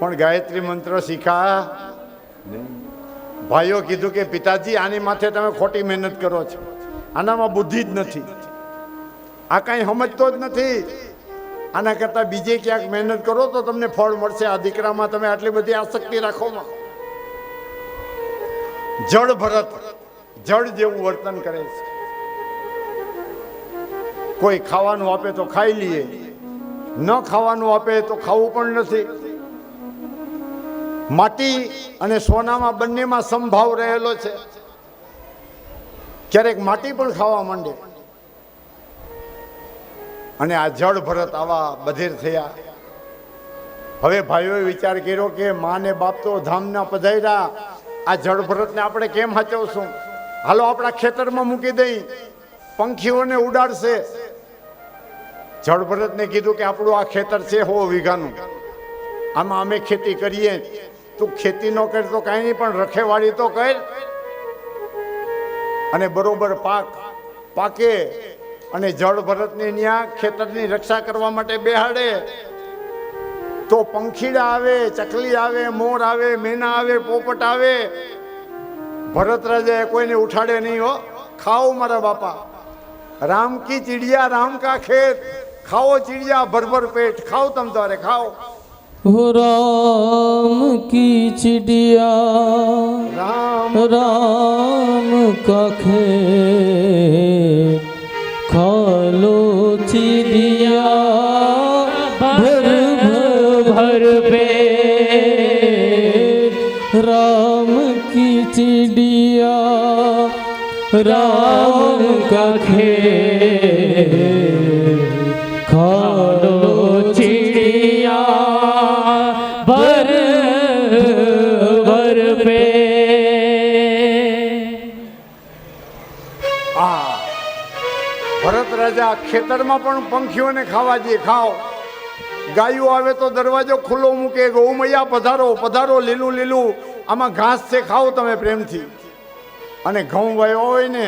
પણ ગાયત્રી મંત્ર શીખા નહીં. ભાઈઓ કીધું કે પિતાજી આની માથે તમે ખોટી મહેનત કરો છો, આનામાં બુદ્ધિ જ નથી, આ કાંઈ સમજતો જ નથી, આના કરતાં બીજે ક્યાંક મહેનત કરો તો તમને ફળ મળશે. આ દીકરામાં તમે આટલી બધી આસક્તિ રાખોમાં. જળ ભરત જળ જેવું વર્તન કરે છે. કોઈ ખાવાનું આપે તો ખાઈ લઈએ, ન ખાવાનું આપે તો ખાવું પણ નથી. માટી અને સોનામાં બંનેમાં સમભાવ રહેલો છે. ક્યારેક માટી પણ ખાવા માંડે. અને આ જળ ભરત આવા બધેર થયા. હવે ભાઈઓએ વિચાર કર્યો કે મા ને બાપ તો ધામના પધાર્યા, આ જળ ભરતને આપણે કેમ સાચવશું? હાલો આપણા ખેતરમાં મૂકી દઈ, પંખીઓને ઉડાડશે. જળ ભરતને કીધું કે આપણું આ ખેતર છે 100 વીઘાનું, આમાં અમે ખેતી કરીએ, તું ખેતી ન કર તો કાંઈ નહીં, પણ રખેવાળી તો કર. અને બરોબર પાકે અને જળ ભરતને ત્યાં ખેતરની રક્ષા કરવા માટે બેહાડે તો પંખીડા આવે, ચકલી આવે, મોર આવે, મેના આવે, પોપટ આવે. ભરત રાજાએ કોઈને ઉઠાડે નહીં. હો, ખાઓ મારા બાપા, રામ કી ચિડિયા રામ કા ખેત, ખાઓ ચિડિયા ભર ભર પેટ, ખાઓ તમ તારે ખાઓ. राम की चिड़िया રામ राम का खेत, खा लो चिड़िया भर भर पेट. राम की चिड़िया राम का खेत, खा लो चिड़िया भर भर पे. ભરત રાજા ખેતરમાં પણ પંખીઓને ખાવા દે, ખાઓ. ગાયો આવે તો દરવાજો ખુલ્લો મૂકે, ગૌમૈયા પધારો પધારો, લીલું લીલું આમાં ઘાસ છે, ખાઓ તમે પ્રેમથી. અને ઘઉં વાયો હોય ને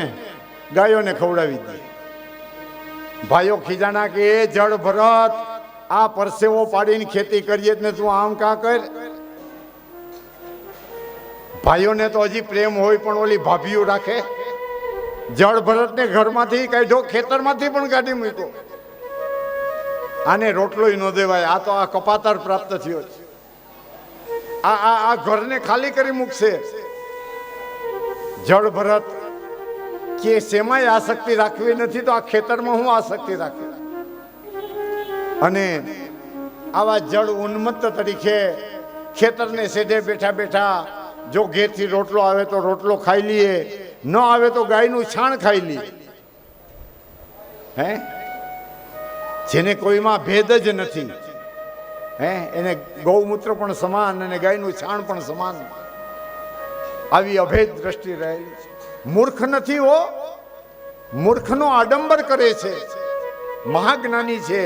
ગાયોને ખવડાવી દે. ભાઈઓ ખીજાણા કે એ જળ ભરત, આ પરસેવો પાડીને ખેતી કરીએ ને તું આમ કાં કર. ભાઈઓને તો હજી પ્રેમ હોય પણ ઓલી ભાભીઓ રાખે. જળ ભરતને ઘરમાંથી કાઢ્યો, ખેતરમાંથી પણ કાઢી મૂક્યો. આને રોટલોય ન દેવાય, આ તો આ કપાતર પ્રાપ્ત થયો છે. આ ઘરને ખાલી કરી મૂકશે. જળ ભરત કે શેમાંય આસક્તિ રાખવી નથી તો આ ખેતરમાં હું આસક્તિ રાખી. અને આવા જળ ઉન્મત્ત તરીકે ખેતરને સેધે બેઠા બેઠા જો ઘેરથી રોટલો આવે તો રોટલો ખાઈ લઈએ, ન આવે તો ગાયનું છાણ ખાઈ લઈએ. હે, જેને કોઈમાં ભેદ જ નથી, હે, એને ગૌમૂત્ર પણ સમાન અને ગાયનું છાણ પણ સમાન. આવી અભેદ દ્રષ્ટિ રહેલી છે. મૂર્ખ નથી હો, મૂર્ખનો આડંબર કરે છે. મહાજ્ઞાની છે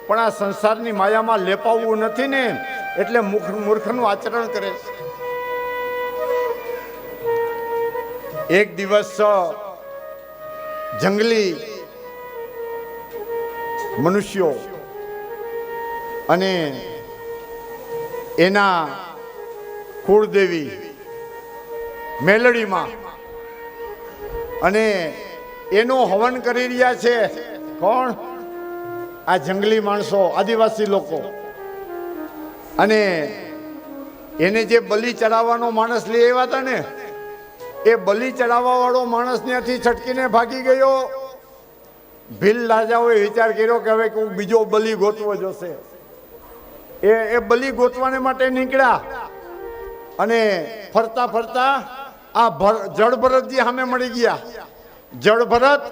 પણ આ સંસારની માયામાં લેપાવવું નથી ને, એટલે મૂર્ખનું આચરણ કરે છે. એક દિવસ જંગલી મનુષ્યો અને એના કુળદેવી મેલડીમાં અને એનો હવન કરી રહ્યા છે. કોણ? આ જંગલી માણસો, આદિવાસી લોકો. અને એને જે બલિ ચડાવવાનો માણસ લઈ આવ્યા હતા ને, એ બલિ ચડાવવા વાળો માણસ ત્યાંથી છટકીને ભાગી ગયો. ભીલ રાજાઓએ વિચાર કર્યો કે હવે કોઈ બીજો બલિ ગોતવો જોશે. એ બલિ ગોતવાને માટે નીકળ્યા અને ફરતા ફરતા આ જળ ભરતજી સામે મળી ગયા. જળ ભરત,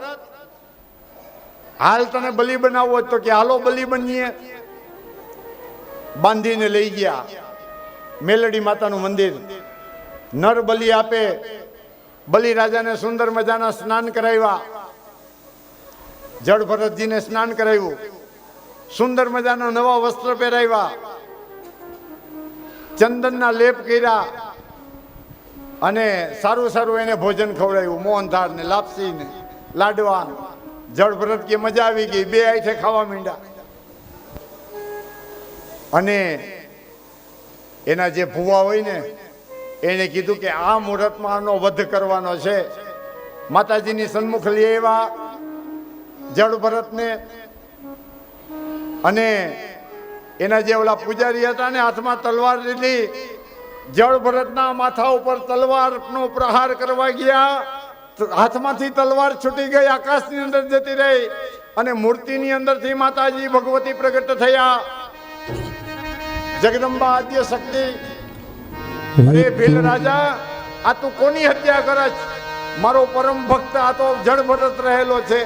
હાલ તને બલિ બનાવવો તો કે હાલો બલિ બનીએ. બાંધીને લઈ ગયા મેલડી માતાનું મંદિર. નર બલિ આપે. બલિ રાજાને સુંદર મજાના સ્નાન કરાવ્યા. જળ ભરતજીને સ્નાન કરાવ્યું, સુંદર મજાના નવા વસ્ત્ર પહેરાવ્યા, ચંદનના લેપ કર્યા અને સારું સારું એને ભોજન ખવડાવ્યું. મોહનથાળ ને લાપસી ને લાડવા. જળ ભરત કે મજા આવી ગઈ, બે આઈથે ખાવા માંડ્યા. અને એના જે ભુવા હોય ને એને કીધું કે આ મુહૂર્તમાં આનો વધ કરવાનો છે. માતાજીની સન્મુખ લઈ આવ્યા જળ ભરતને, અને એના જે ઓલા પૂજારી હતા ને હાથમાં તલવાર લીધી, જળ ભરતના માથા ઉપર તલવારનો પ્રહાર કરવા ગયા, હાથમાંથી તલવાર છૂટી ગઈ, આકાશની અંદર જતી રહી, અને મૂર્તિની અંદરથી માતાજી ભગવતી પ્રગટ થયા. જગદંબા આદ્ય શક્તિ. અરે ભીલ રાજા, આ તું કોની હત્યા કરે છે? મારો પરમ ભક્ત આ તો જળ ભરત રહેલો છે,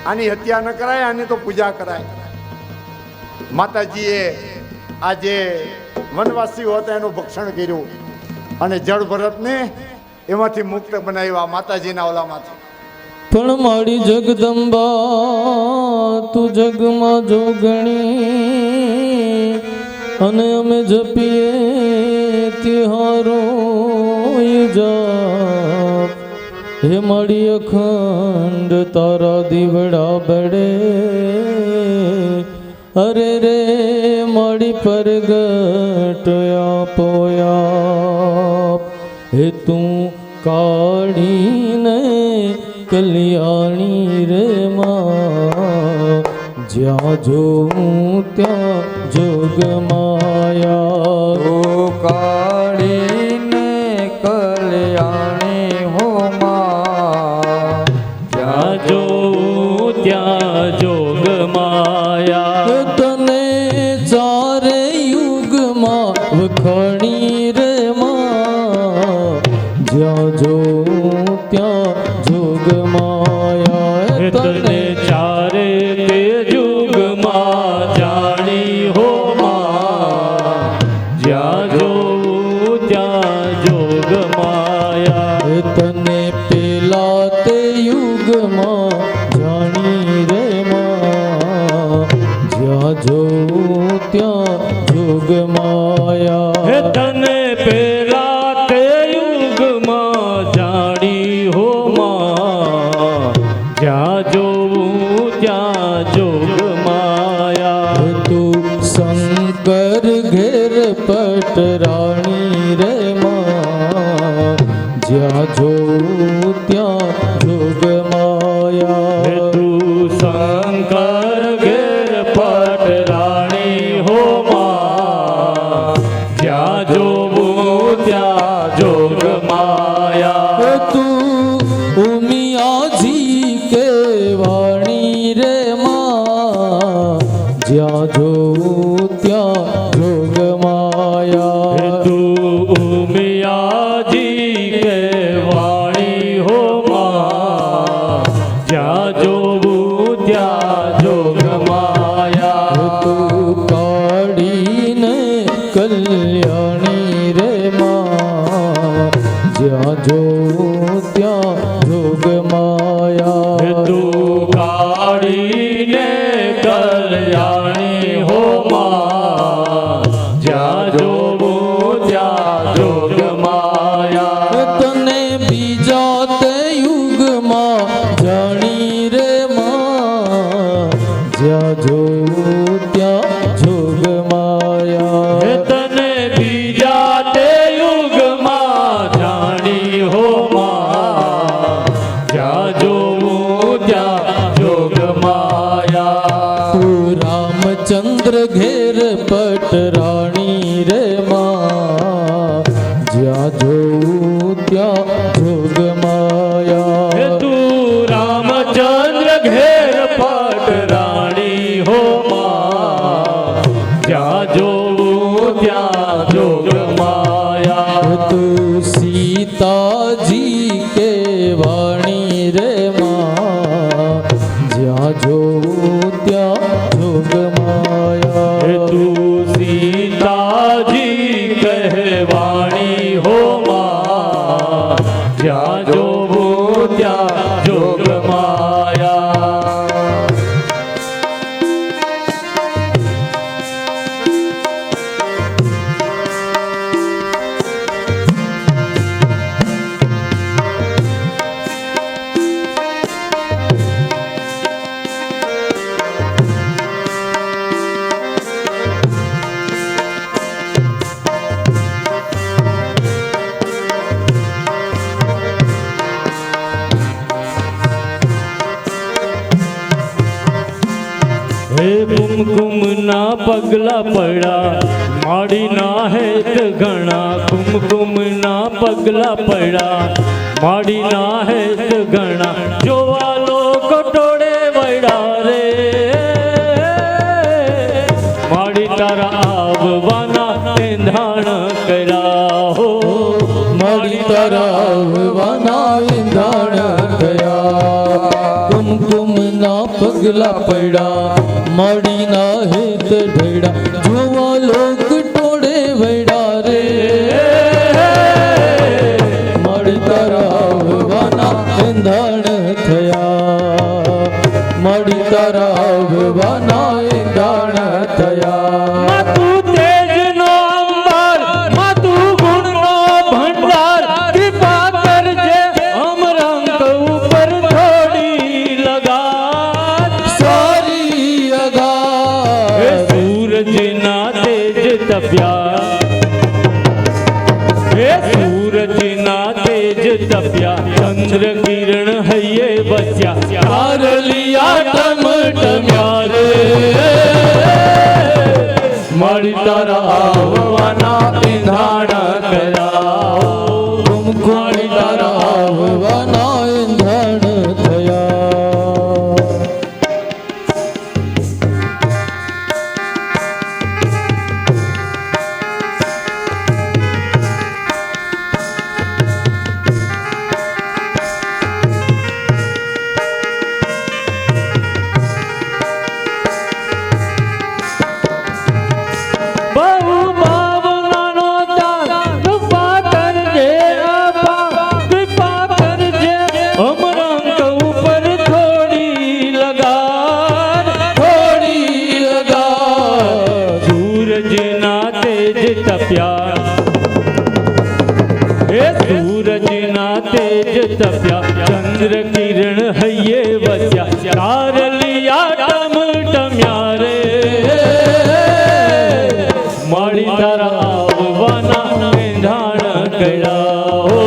આની હત્યા ન કરાય, આની તો પૂજા કરાય. માતાજીએ આ જે વનવાસીઓ હતા એનું ભક્ષણ કર્યું અને જળ ભરતને એમાંથી મુક્ત બનાવ્યા માતાજીના ઓલામાંથી. પણ મારી જગદંબા તું જગમાં જોગણી, અને અમે જપીએ તિહારો જાપ. હે મારી અખંડ તારા દીવડા બળે, અરે રે મારી પરગટ આપોયાપ. હે તું કાળીને કલ્યાણી રે માં, જ્યાં જોઉં ત્યાં જોગમાયા. ઓ કાળીને કલ્યાણી હો માં, જ્યાં જોઉં ત્યાં જોગમાયા. તને ચારે યુગમાં વખાણી રે માં, જ્યાં જોઉં ત્યાં જોગમાયા. તને ચારે તે યુગમાં જાણી હો માં, જ્યાં જોઉં ત્યાં જોગમાયા. તને પેલા તે યુગમાં જાણી રે માં, જ્યાં જોઉં ત્યાં જોગમાયા. તને પેલા તે યુગમાં જાણી હો માં, જ્યાં જોઉં ત્યાં જોગમાયા. તું શંકર ઘેર પટરાણી રે માં, જ્યાં જોઉં ત્યાં જોગમાયા. તું શંકર ઘેર પટરાણી હો માં, જ્યાં જોઉં ત્યાં જોગમાયા. તું ઉમિયાજી કે વાણી રે માં, જ્યાં જોઉં ત્યાં જોગમાયા. તું ઉમિયાજી કે વાણી હો માં, જ્યાં જોઉં ત્યાં જોગમાયા. તું કાળીને કલ્યાણી રે માં, જ્યાં જોઉં ત્યાં જોગમાયા. તું કાળીને કલ્યાણી હો માં, જ્યાં જોઉં ત્યાં જોગમાયા. તને બીજા તે યુગમાં જાણી રે માં, જ્યાં જોઉં ત્યાં જોગમાયા. તને બીજા તે યુગમાં જાણી હો માં, જ્યાં જોઉં ત્યાં જોગમાયા. તું રામચંદ્ર ઘેર પટરાણી રે માં, જ્યાં જોઉં ત્યાં જોગમાયા. તું રામચંદ્ર ઘેર પટરાણી હો માં, જ્યાં જોઉં ત્યાં જોગમાયા. તું સીતાજી કે વાણી રે માં, જ્યાં જોઉં ત્યાં જોગમાયા. તું સીતાજી કહેવાણી હો માં, જ્યાં જોઉં ત્યાં જોગમાયા. કુમકુમના પગલા પડ્યા માડીના હેત ઘણા કુમકુમના પગલા પડ્યા માડીના હેત ઘણા જોવા લોકો ટોળે વળ્યા રે માડી તારા આવવાના એંધાણ કર્યા હો માડી તારા આવવાના એંધાણ થયા કુમકુમના પગલા પડ્યા માડીના હેત ઢળ્યા જોવા લોક ટોળે વળ્યા રે માડી તારા આવવાના એંધાણ થયા માડી તારા આવવાના એંધાણ થયા માતું તેજનો અંબર માતું ગુણનો ભંડાર કૃપા કરજે અમરંગ ઉપર થોડી લગાત સારી અગા હે સૂરજના તેજ તપ્યા હે સૂરજના તેજ તપ્યા ચંદ્ર કિરણ હૈયે બસ્યા આરલિયા ટમટમ્યા રે મારી તારા આવવાના એંધાણ કર્યા કુમકુમ તારા આવવાના એંધાણ થયા બહુ ભાવનાનો દાન કૃપા કરજે આપા કૃપા કરજે અમરંગ ઉપર થોડી લગાડ થોડી અગા સૂરજના તેજ તપ્યા હે સૂરજના તેજ તપ્યા ચંદ્ર કિરણ હૈયે વસ્યા તારલિયા ટમટમ્યા રે માડી તારા આવવાના એંધાણ કર્યા હો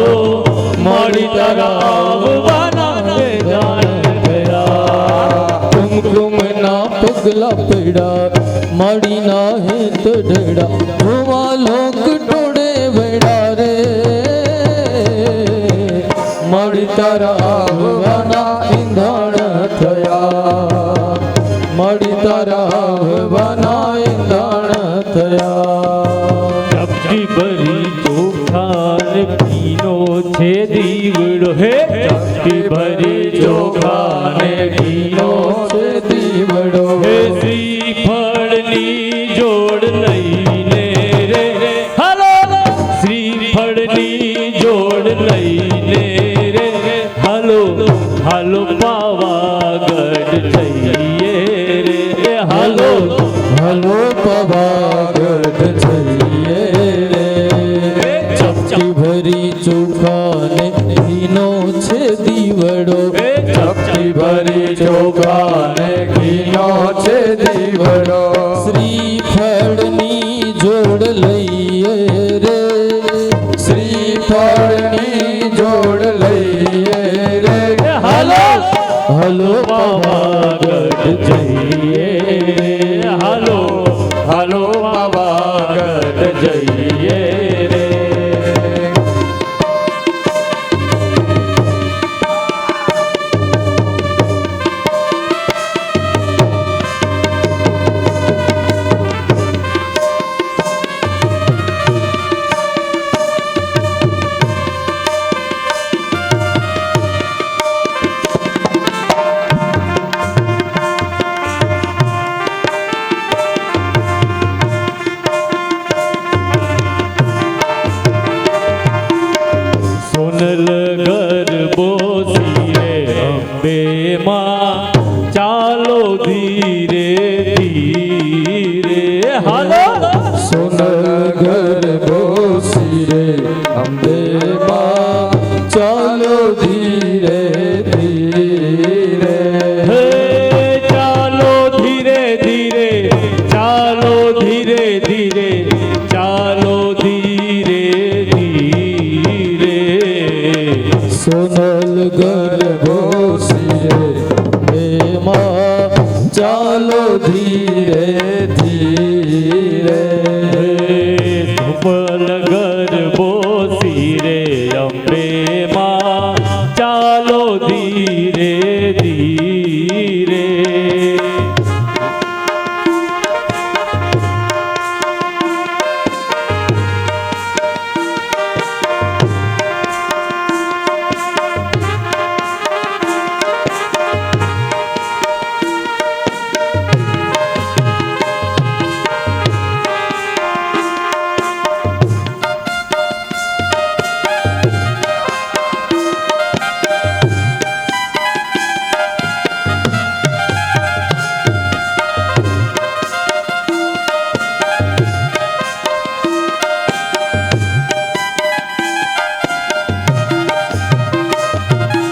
માડી તારા આવવાના એંધાણ કર્યા કુમકુમના પગલા પડ્યા માડીના હેત ઢળ્યા જોવા લોક ટોળે વળ્યા રે માડી તારા આવવાના એંધાણ થયા માડી તારા આવવાના એંધાણ થયા ચપટી ભરી ચોખાને ઘીનો છે દીવડો હે ચપટી ભરી ચોખાને ઘીનો છે દીવડો હે શ્રીફળની જોડ લઈને રે હાલો શ્રીફળની જોડ લઈને રે હાલો હાલો પાવાગઢ જઈએ રે હાલો હલો પવાગઢ જઈએ રે ચપટી ભરી ચોખાને ઘીનો છે દીવડો ચપટી ભરી ચોખાને ઘીનો છે દીવડો શ્રીફળની જોડ લઈએ રે શ્રીફળની જોડ લઈએ રે હાલો હલો પાવાગઢ જઈએ હાલો હાલો પાવાગઢ જઈએ રે સોનલ ગરબો સિરે અંબે માં ચાલો ધીરે ધીરે હાલો સોનલ ગરબો સિરે અંબે માં ચાલો ધીરે ધીરે હે ચાલો ધીરે ધીરે ચાલો ધીરે ધીરે ચાલો ધીરે ધીરે સોનલ ગરબો સિરે અંબે માં ચાલો ધીરે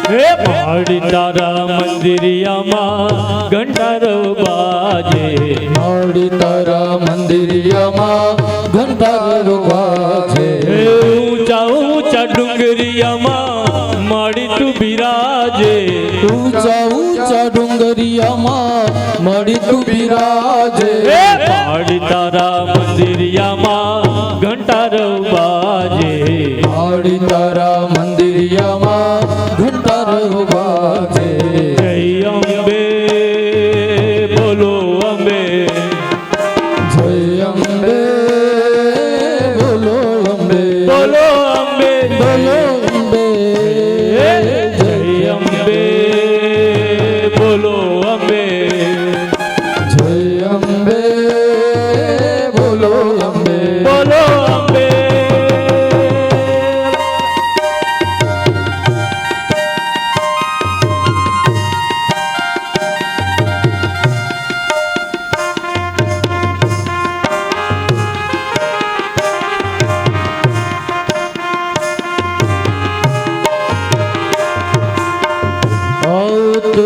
હે માડી તારા મંદિરિયામાં ઘંટારો બાજે માડી તારા મંદિરિયામાં ઘંટારો વાગે હે ઊંચા ઊંચા ડુંગરિયામાં માડી તું બિરાજે ઊંચા ઊંચા ડુંગરિયામાં મળી તું બિરાજે હે માડી તારા મંદિરિયામાં ઘંટારો બાજે માડી તારા મંદિરિયામાં ઘંટારો વાગે જય અંબે બોલો અંબે જય અંબે બોલો અંબે બોલો અંબે બોલો અંબે જય અંબે બોલો અંબે જય અંબે બોલો અંબે બોલો અંબે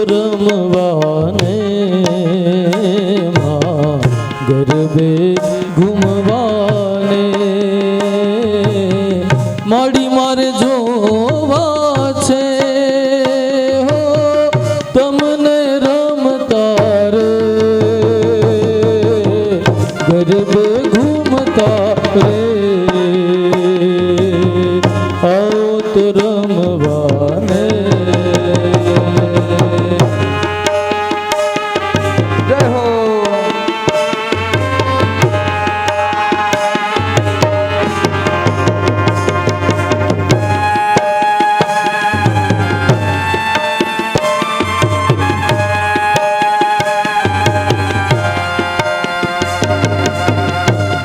રમવાને માં ગરબે ઘૂમવાને માડી મારે જોવા છે હો તમને રમતા રે ગરબે ઘૂમતા રે આવો તો રમવાને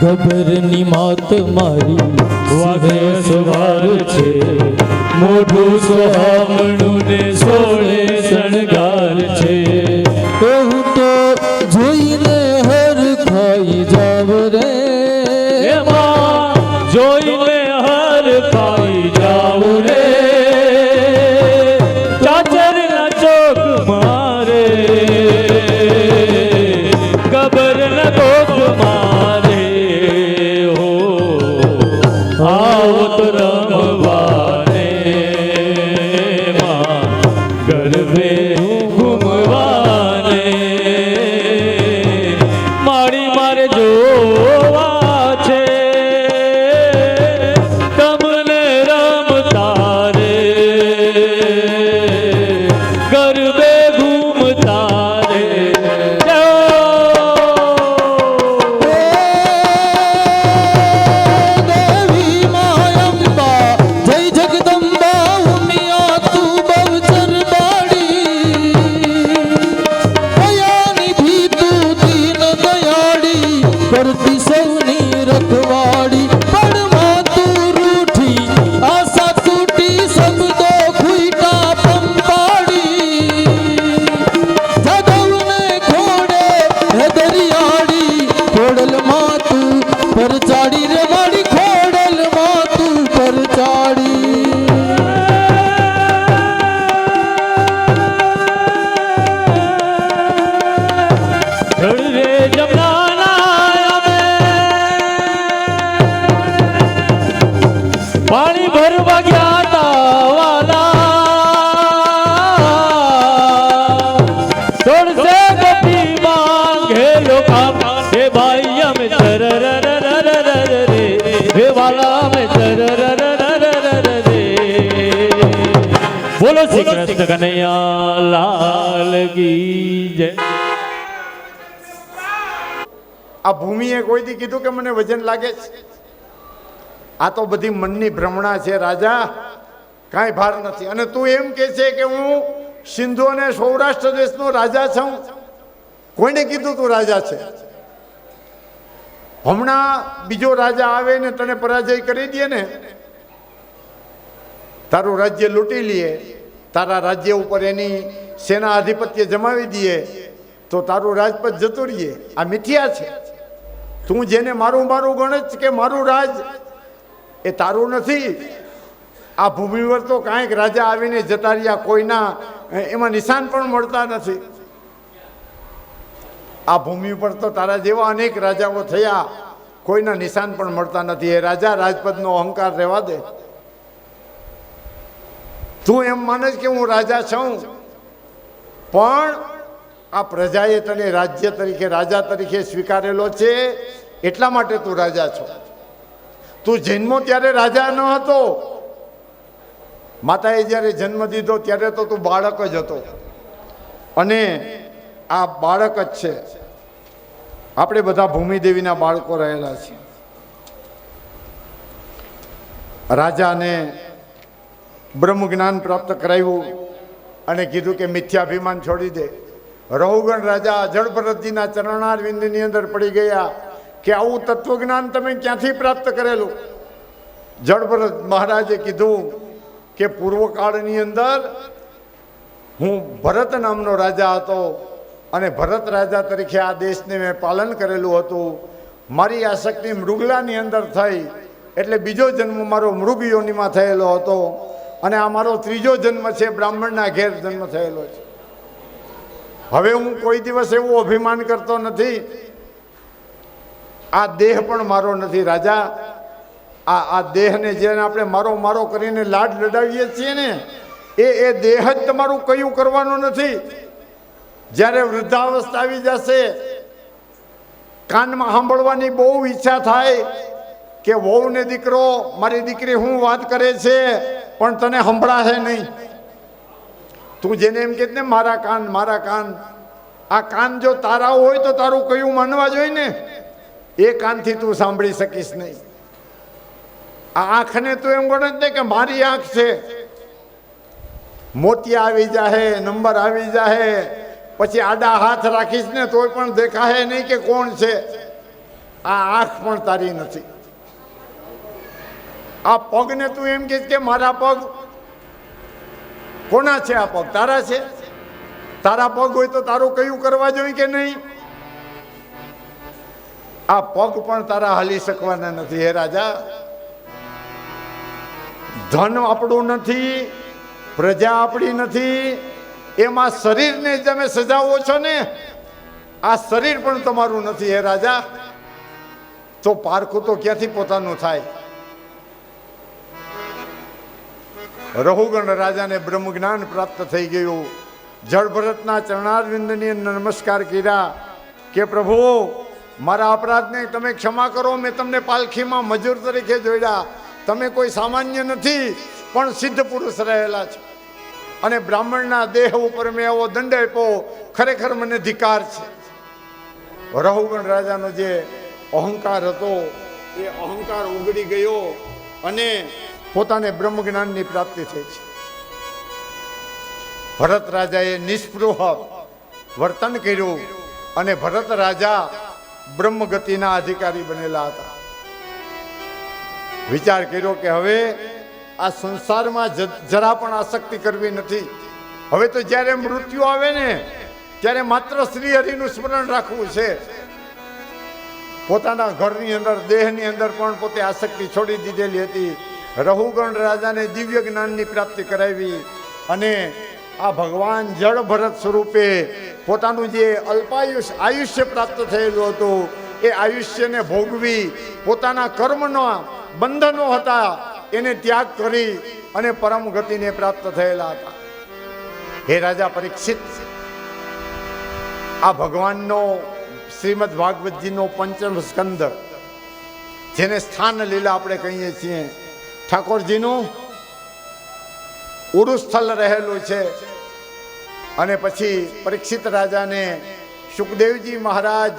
ગભરની માત મારી વાઘે સવાર છે મોઢું સોહામણું ને સોળે શણગાર છે હું તો જોઈને હર ખાઈ જાવ રે એમાં જોઈને હર પાઈ જાવ રે ચાચરના ચોક મારે ગબરના ગોખ મારે હો આવો તો રમવાને માં ગરબે ઘૂમવાને મારી મારે જોવા છે તમને રમતા રે ગરબે ઘૂમતા રે દેવી માયંબા જય જગદંબા ઉમિયા તું બહુચર બાડી દયાની ભી તું દીન દયાળી કરતી સૌની રખવાડી પળમાં તું રૂઠી આશા તૂટી શબ્દો ખૂટા પંપાડી જગવને ખોડે હે દરિયાળી ખોડલ માં તું પરચાડી રે મારી ખોડલ માં તું પરચાડી રે જમનાના અમે પાણી ભરવા ગયા તા વાલા તોડસે ગપી માંગેલો કામ હે ભાઈ અમે રે હે વાલા અમે રે બોલો શ્રી કૃષ્ણ કનૈયા લાલ કી જય આ ભૂમિએ કોઈ દી કીધું કે મને વજન લાગે છે? આ તો બધી મનની ભ્રમણા છે રાજા, કાંઈ ભાર નથી. અને તું એમ કે છે કે હું સિંધુ અને સૌરાષ્ટ્ર દેશનો રાજા છું? કોઈને કીધું તું રાજા છે? હમણાં બીજો રાજા આવે ને તને પરાજય કરી દે ને, તારું રાજ્ય લૂંટી લઈએ, તારા રાજ્ય ઉપર એની સેના આધિપત્ય જમાવી દઈએ તો તારું રાજપદ જતું રહીએ. આ મિથ્યા છે. તું જેને મારું મારું ગણત કે મારું રાજ, એ તારું નથી. આ ભૂમિ પર તો કાંઈક રાજા આવીને જતા રહ્યા, કોઈના એમાં નિશાન પણ મળતા નથી. આ ભૂમિ પર તો તારા જેવા અનેક રાજાઓ થયા, કોઈના નિશાન પણ મળતા નથી. એ રાજા રાજપદનો અહંકાર રહેવા દે. તું એમ માને કે હું રાજા છું, પણ આ પ્રજાએ તને રાજ્ય તરીકે, રાજા તરીકે સ્વીકારેલો છે, એટલા માટે તું રાજા છો. તું જન્મો ત્યારે રાજા ન હતો. માતાએ જ્યારે જન્મ દીધો ત્યારે તો તું બાળક જ હતો, અને આ બાળક જ છે. આપણે બધા ભૂમિદેવીના બાળકો રહેલા છીએ. રાજાને બ્રહ્મ જ્ઞાન પ્રાપ્ત કરાવ્યું અને કીધું કે મિથ્યાભિમાન છોડી દે. રહુગણ રાજા જળભરતજીના ચરણારવિંદની અંદર પડી ગયા કે આવું તત્વજ્ઞાન તમે ક્યાંથી પ્રાપ્ત કરેલું? જળભરત મહારાજે કીધું કે પૂર્વકાળની અંદર હું ભરત નામનો રાજા હતો, અને ભરત રાજા તરીકે આ દેશને મેં પાલન કરેલું હતું. મારી આસક્તિ મૃગલાની અંદર થઈ, એટલે બીજો જન્મ મારો મૃગ યોનિમાં થયેલો હતો, અને આ મારો ત્રીજો જન્મ છે, બ્રાહ્મણના ઘેર જન્મ થયેલો છે. હવે હું કોઈ દિવસ એવું અભિમાન કરતો નથી. આ દેહ પણ મારો નથી રાજા. આ દેહને જેને આપણે મારો મારો કરીને લાડ લડાવીએ છીએ ને, એ દેહ જ તમારું કયું કરવાનું નથી. જ્યારે વૃદ્ધાવસ્થા આવી જશે, કાનમાં સાંભળવાની બહુ ઈચ્છા થાય કે વહુ ને દીકરો, મારી દીકરી હું વાત કરે છે પણ તને સંભળાશે નહીં. તું જેને એમ કહે ને મારા કાન, મારા કાન, આ કાન જો તારા હોય તો તારું કયું માનવા જોઈએ ને, એ કાનથી તું સાંભળી શકીશ નહીં. આ આંખને તું એમ ગણે ને કે મારી આંખ છે, મોતિયા આવી જાહે, નંબર આવી જાહે, પછી આડા હાથ રાખીશ ને તોય પણ દેખાય નહીં કે કોણ છે. આ આંખ પણ તારી નથી. આ પગને તું એમ કહીશ કે મારા પગ, કોના છે આ પગ? તારા છે. તારા પગ હોય તો તારું કયું કરવા જોઈએ કે નહીં? આ પગ પણ તારા હાલી શકવાના નથી. હે રાજા, ધન આપણું નથી, પ્રજા આપણી નથી, એમાં શરીરને તમે સજાવો છો ને, આ શરીર પણ તમારું નથી. હે રાજા, તો પારખું તો ક્યાંથી પોતાનું થાય? રહુગણ રાજાને બ્રહ્મ જ્ઞાન પ્રાપ્ત થઈ ગયું. જળભરતના ચરણારવિંદની નમસ્કાર કર્યા કે પ્રભુ, મારા અપરાધને તમે ક્ષમા કરો. મેં તમને પાલખીમાં મજૂર તરીકે જોડ્યા. તમે કોઈ સામાન્ય નથી, પણ સિદ્ધ પુરુષ રહેલા છો, અને બ્રાહ્મણના દેહ ઉપર મેં એવો દંડ આપ્યો, ખરેખર મને ધિકાર છે. રહુગણ રાજાનો જે અહંકાર હતો એ અહંકાર ઉગડી ગયો, અને પોતાને બ્રહ્મ જ્ઞાનની પ્રાપ્તિ થઈ છે. ભરત રાજાએ નિષ્પૃહ વર્તન કર્યું, અને ભરત રાજા બ્રહ્મગતિના અધિકારી બનેલા હતા. વિચાર કર્યો કે હવે આ સંસારમાં જરા પણ આસક્તિ કરવી નથી. હવે તો જ્યારે મૃત્યુ આવે ને ત્યારે માત્ર શ્રી હરિનું સ્મરણ રાખવું છે. પોતાના ઘરની અંદર, દેહની અંદર પણ પોતે આસક્તિ છોડી દીધેલી હતી. રહુગણ રાજાને દિવ્ય જ્ઞાનની પ્રાપ્તિ કરાવી, અને આ ભગવાન જળ ભરત સ્વરૂપે પોતાનું જે આયુષ્ય પ્રાપ્ત થયેલું હતું એ આયુષ્યને ભોગવી, પોતાના કર્મના બંધનો હતા એને ત્યાગ કરી અને પરમ ગતિને પ્રાપ્ત થયેલા હતા. હે રાજા પરીક્ષિત, આ ભગવાનનો શ્રીમદ ભાગવતજીનો પંચમ સ્કંદ, જેને સ્થાન લીલા આપણે કહીએ છીએ, ઠાકોરજીનું ઉરુસ્થળ રહેલું છે. અને પછી પરીક્ષિત રાજાને સુખદેવજી મહારાજ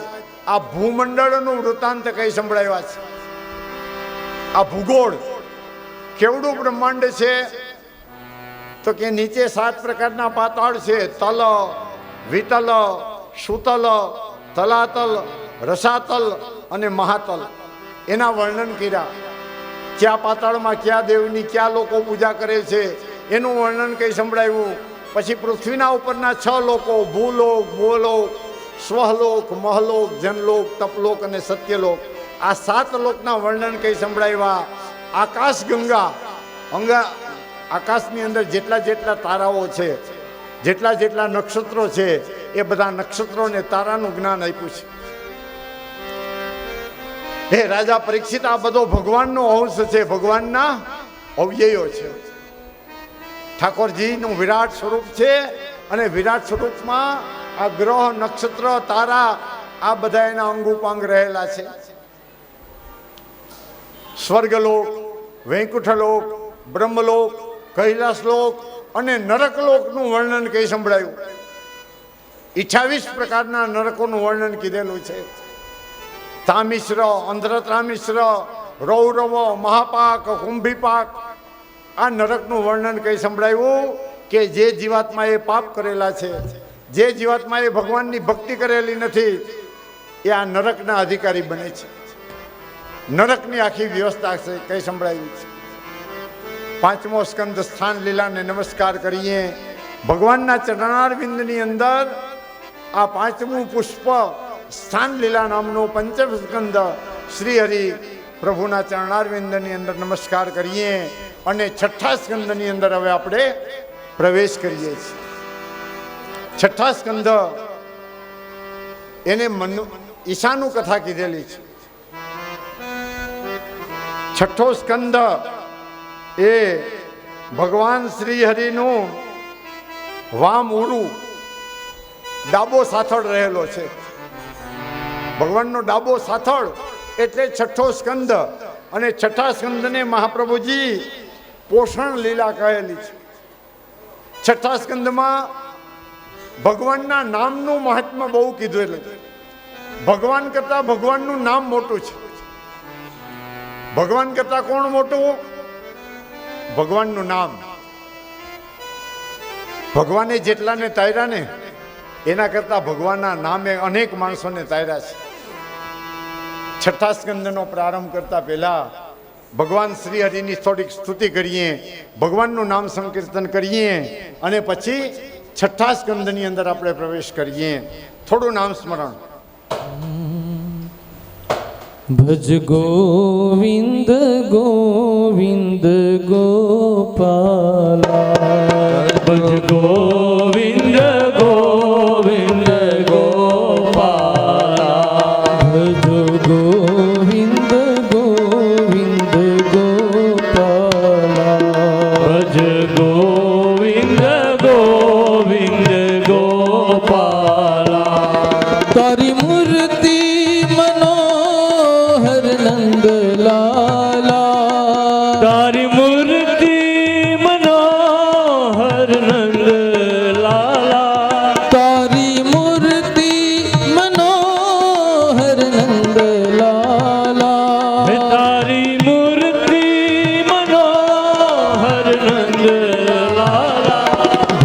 આ ભૂમંડળનું વૃત્તાંત કઈ સંભળાવ્યા છે. આ ભૂગોળ કેવડું બ્રહ્માંડ છે, તો કે નીચે 7 પ્રકારના પાતાળ છે: તલ, વિતલ, સુતલ, તલાતલ, રસાતલ અને મહાતલ. એના વર્ણન કર્યા. કયા પાતાળમાં કયા દેવની કયા લોકો પૂજા કરે છે એનું વર્ણન કઈ સંભળાવ્યું. પછી પૃથ્વીના ઉપરના 6 લોકો, ભૂલોક, ભૂલોક, સ્વહલોક, મહલોક, જનલોક, તપલોક અને સત્યલોક, આ 7 લોકના વર્ણન કઈ સંભળાવ્યા. આકાશ ગંગા, આકાશની અંદર જેટલા જેટલા તારાઓ છે, જેટલા જેટલા નક્ષત્રો છે, એ બધા નક્ષત્રોને તારાનું જ્ઞાન આપ્યું છે. હે રાજા પરીક્ષિત, આ બધો ભગવાનનો અંશ છે, ભગવાનના અવયવો છે. ઠાકોરજીનું વિરાટ સ્વરૂપ છે અને વિરાટ સ્વરૂપમાં આ ગ્રહ, નક્ષત્ર, તારા આ બધા એના અંગ ઉપાંગ રહેલા છે. સ્વર્ગલોક, વૈકુંઠલોક, બ્રહ્મલોક, કૈલાસલોક અને નરકલોકનું વર્ણન કઈ સંભળાયું? 28 પ્રકારના નરકોનું વર્ણન કીધેલું છે. તામિશ્ર, અંધ્રતામિશ્ર, રૌરવ, મહાપાક, કુંભીપાક, આ નરકનું વર્ણન કઈ સંભળાયું? કે જે જીવાત્માએ પાપ કરેલા છે, જે જીવાત્માએ ભગવાનની ભક્તિ કરેલી નથી, એ આ નરકના અધિકારી બને છે. નરકની આખી વ્યવસ્થા છે કઈ સંભળાવી છે. 5મો સ્કંદ સ્થાન લીલાને નમસ્કાર કરીએ. ભગવાનના ચરણારવિંદની અંદર આ 5મું પુષ્પ સ્થાન લીલા નામનો 5મ સ્કંદ શ્રી હરિ પ્રભુના ચરણારવિંદની અંદર નમસ્કાર કરીએ અને 6ઠા સ્કંદની અંદર હવે આપણે પ્રવેશ કરીએ છીએ. 6ઠા સ્કંદ એને ઈશાનું કથા કીધેલી છે. 6ઠ્ઠો સ્કંદ એ ભગવાન શ્રી હરિનું વામ ઉરુ ડાબો સાથળ રહેલો છે. ભગવાનનો ડાબો સાથળ એટલે 6ઠ્ઠો સ્કંદ. અને 6ઠ્ઠા સ્કંદને મહાપ્રભુજી પોષણ લીલા કહેલી છે. 6ઠ્ઠા સ્કંદમાં ભગવાનના નામનું મહાત્મ્ય બહુ કીધેલું છે. ભગવાન કરતા ભગવાનનું નામ મોટું છે. ભગવાન કરતા કોણ મોટું? ભગવાનનું નામ. ભગવાને જેટલાને તાર્યા ને એના કરતા ભગવાનના નામે અનેક માણસોને તાર્યા છે. 6ઠ્ઠા સ્કંદનો પ્રારંભ કરતા પહેલા ભગવાન શ્રી હરિની થોડીક સ્તુતિ કરીએ, ભગવાનનું નામ સંકીર્તન કરીએ અને પછી 6ઠ્ઠા સ્કંદની અંદર આપણે પ્રવેશ કરીએ. થોડું નામ સ્મરણ. ભજ ગોવિંદ ગોવિંદ ગોપાલા, ભજ ગોવિંદ ગોવિંદ ગોપાલા, ભજ ગોવિંદ ગોવિંદ ગોપાલા, ભજ ગોવિંદ ગોવિંદ ગોપાલા. તારી મૂર્તિ મનોહર નંદલાલા, તારી મૂર્તિ મનોહર નંદલાલા, તારી મૂર્તિ મનોહર નંદલાલા, તારી મૂર્તિ મનોહર નંદલાલા.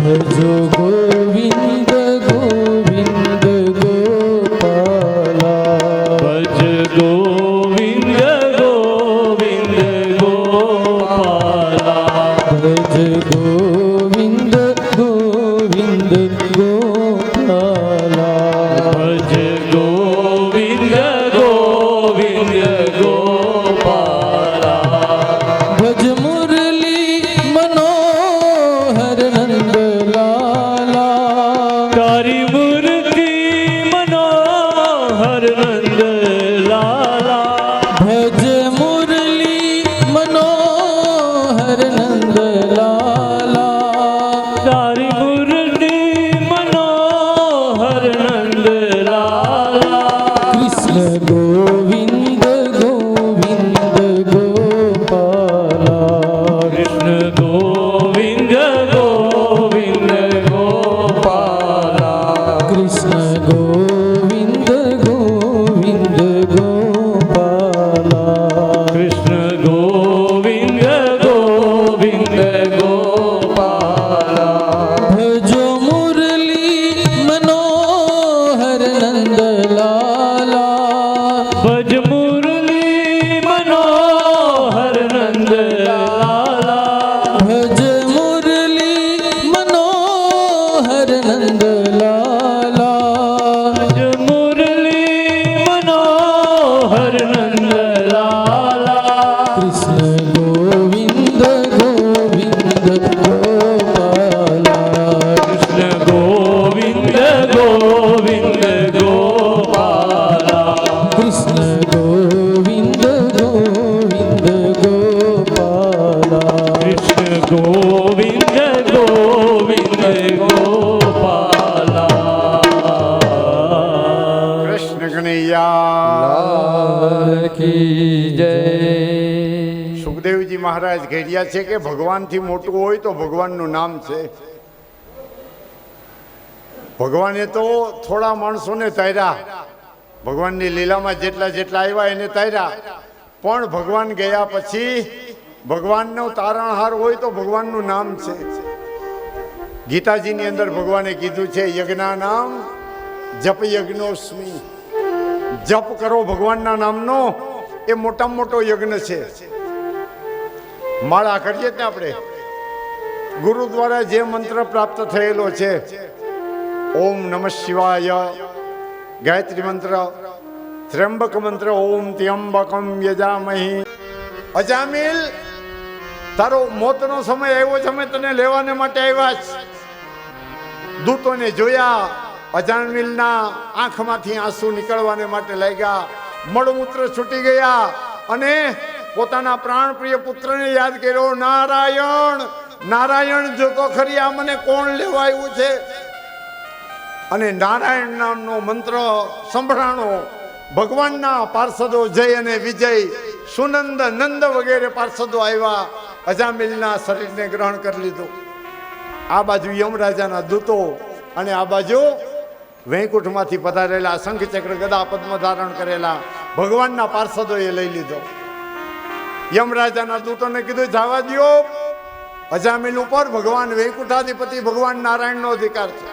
ભજો ગોવિંદ ગોવિંદ ગોપાલા, ભજ ગોવિંદ ગોવિંદ ગોપાલા, ભજ ગોવિંદ ગોવિંદ ગોપાલા, ભજ ગોવિંદ ગોવિંદ ગોપાલા. ભજ મુરલી મનોહર નંદલાલા, તારી મૂર્તિ મનોહર નંદલાલા, ભજ મુરલી મનોહર નંદલાલા, તારી મૂર્તિ મનોહર નંદલાલા. કૃષ્ણ ગોવિંદ ગોવિંદ ગોપાલા, કૃષ્ણ ગોવિંદ ગોવિંદ ગોપાલા, કૃષ્ણ ગોવિંદ ગોવિંદ ગોપાલા, કૃષ્ણ ગોવિંદ ગોવિંદ ગોપાલા. ભજો મુરલી મનોહર નંદલાલા, ભજ મુરલી મનોહર નંદલાલા, ભજ મુરલી મનોહર નંદલાલા, ભજ મુરલી મનોહર નંદલાલા. કૃષ્ણ ગોવિંદ ગોવિંદ સુખદેવજી મહારાજ ઘેર્યા છે કે ભગવાનથી મોટું હોય તો ભગવાનનું નામ છે. ભગવાને તો થોડા માણસોને તાર્યા, ભગવાનની લીલામાં જેટલા જેટલા આવ્યા એને તાર્યા, પણ ભગવાન ગયા પછી ભગવાનનો તારણહાર હોય તો ભગવાનનું નામ છે. ગીતાજીની અંદર ભગવાને કીધું છે યજ્ઞા નામ જપ યજ્ઞોસ્મી, જપ કરો ભગવાનના નામનો, એ મોટામાં મોટો યજ્ઞ છે. માળા કરીએ ને આપણે, ગુરુ દ્વારા જે મંત્ર પ્રાપ્ત થયેલો છે, ઓમ નમઃ શિવાય ગાયત્રી મંત્ર, ત્ર્યંબક મંત્ર, ઓમ ત્ર્યંબકમ યજામહી. અજામિલ, તારો મોતનો સમય આવ્યો છે, અમે તને લેવાને માટે આવ્યા છે. દૂતોને જોયા, અજામિલના આંખમાંથી આંસુ નીકળવાને માટે લાગ્યા, મળમૂત્ર છૂટી ગયા અને પોતાના પ્રાણપ્રિય પુત્રને યાદ કર્યો. નારાયણ નારાયણ, જો તો ખરી આ મને કોણ લેવા આવ્યું છે? અને નારાયણ નામનો મંત્ર સંભળાણો. ભગવાનના પાર્ષદો જય અને વિજય, સુનંદ નંદ વગેરે પાર્ષદો આવ્યા, અજામિલના શરીરને ગ્રહણ કરી લીધું. આ બાજુ યમરાજાના દૂતો અને આ બાજુ વૈકુંઠમાંથી પધારેલા શંખ ચક્ર ગદા પદ્મ ધારણ કરેલા ભગવાનના પાર્ષદોએ લઈ લીધો. યમરાજાના દૂતોને કીધું જવા દ્યો, અજામિલ ઉપર ભગવાન વૈકુંઠાધિપતિ ભગવાન નારાયણનો અધિકાર છે.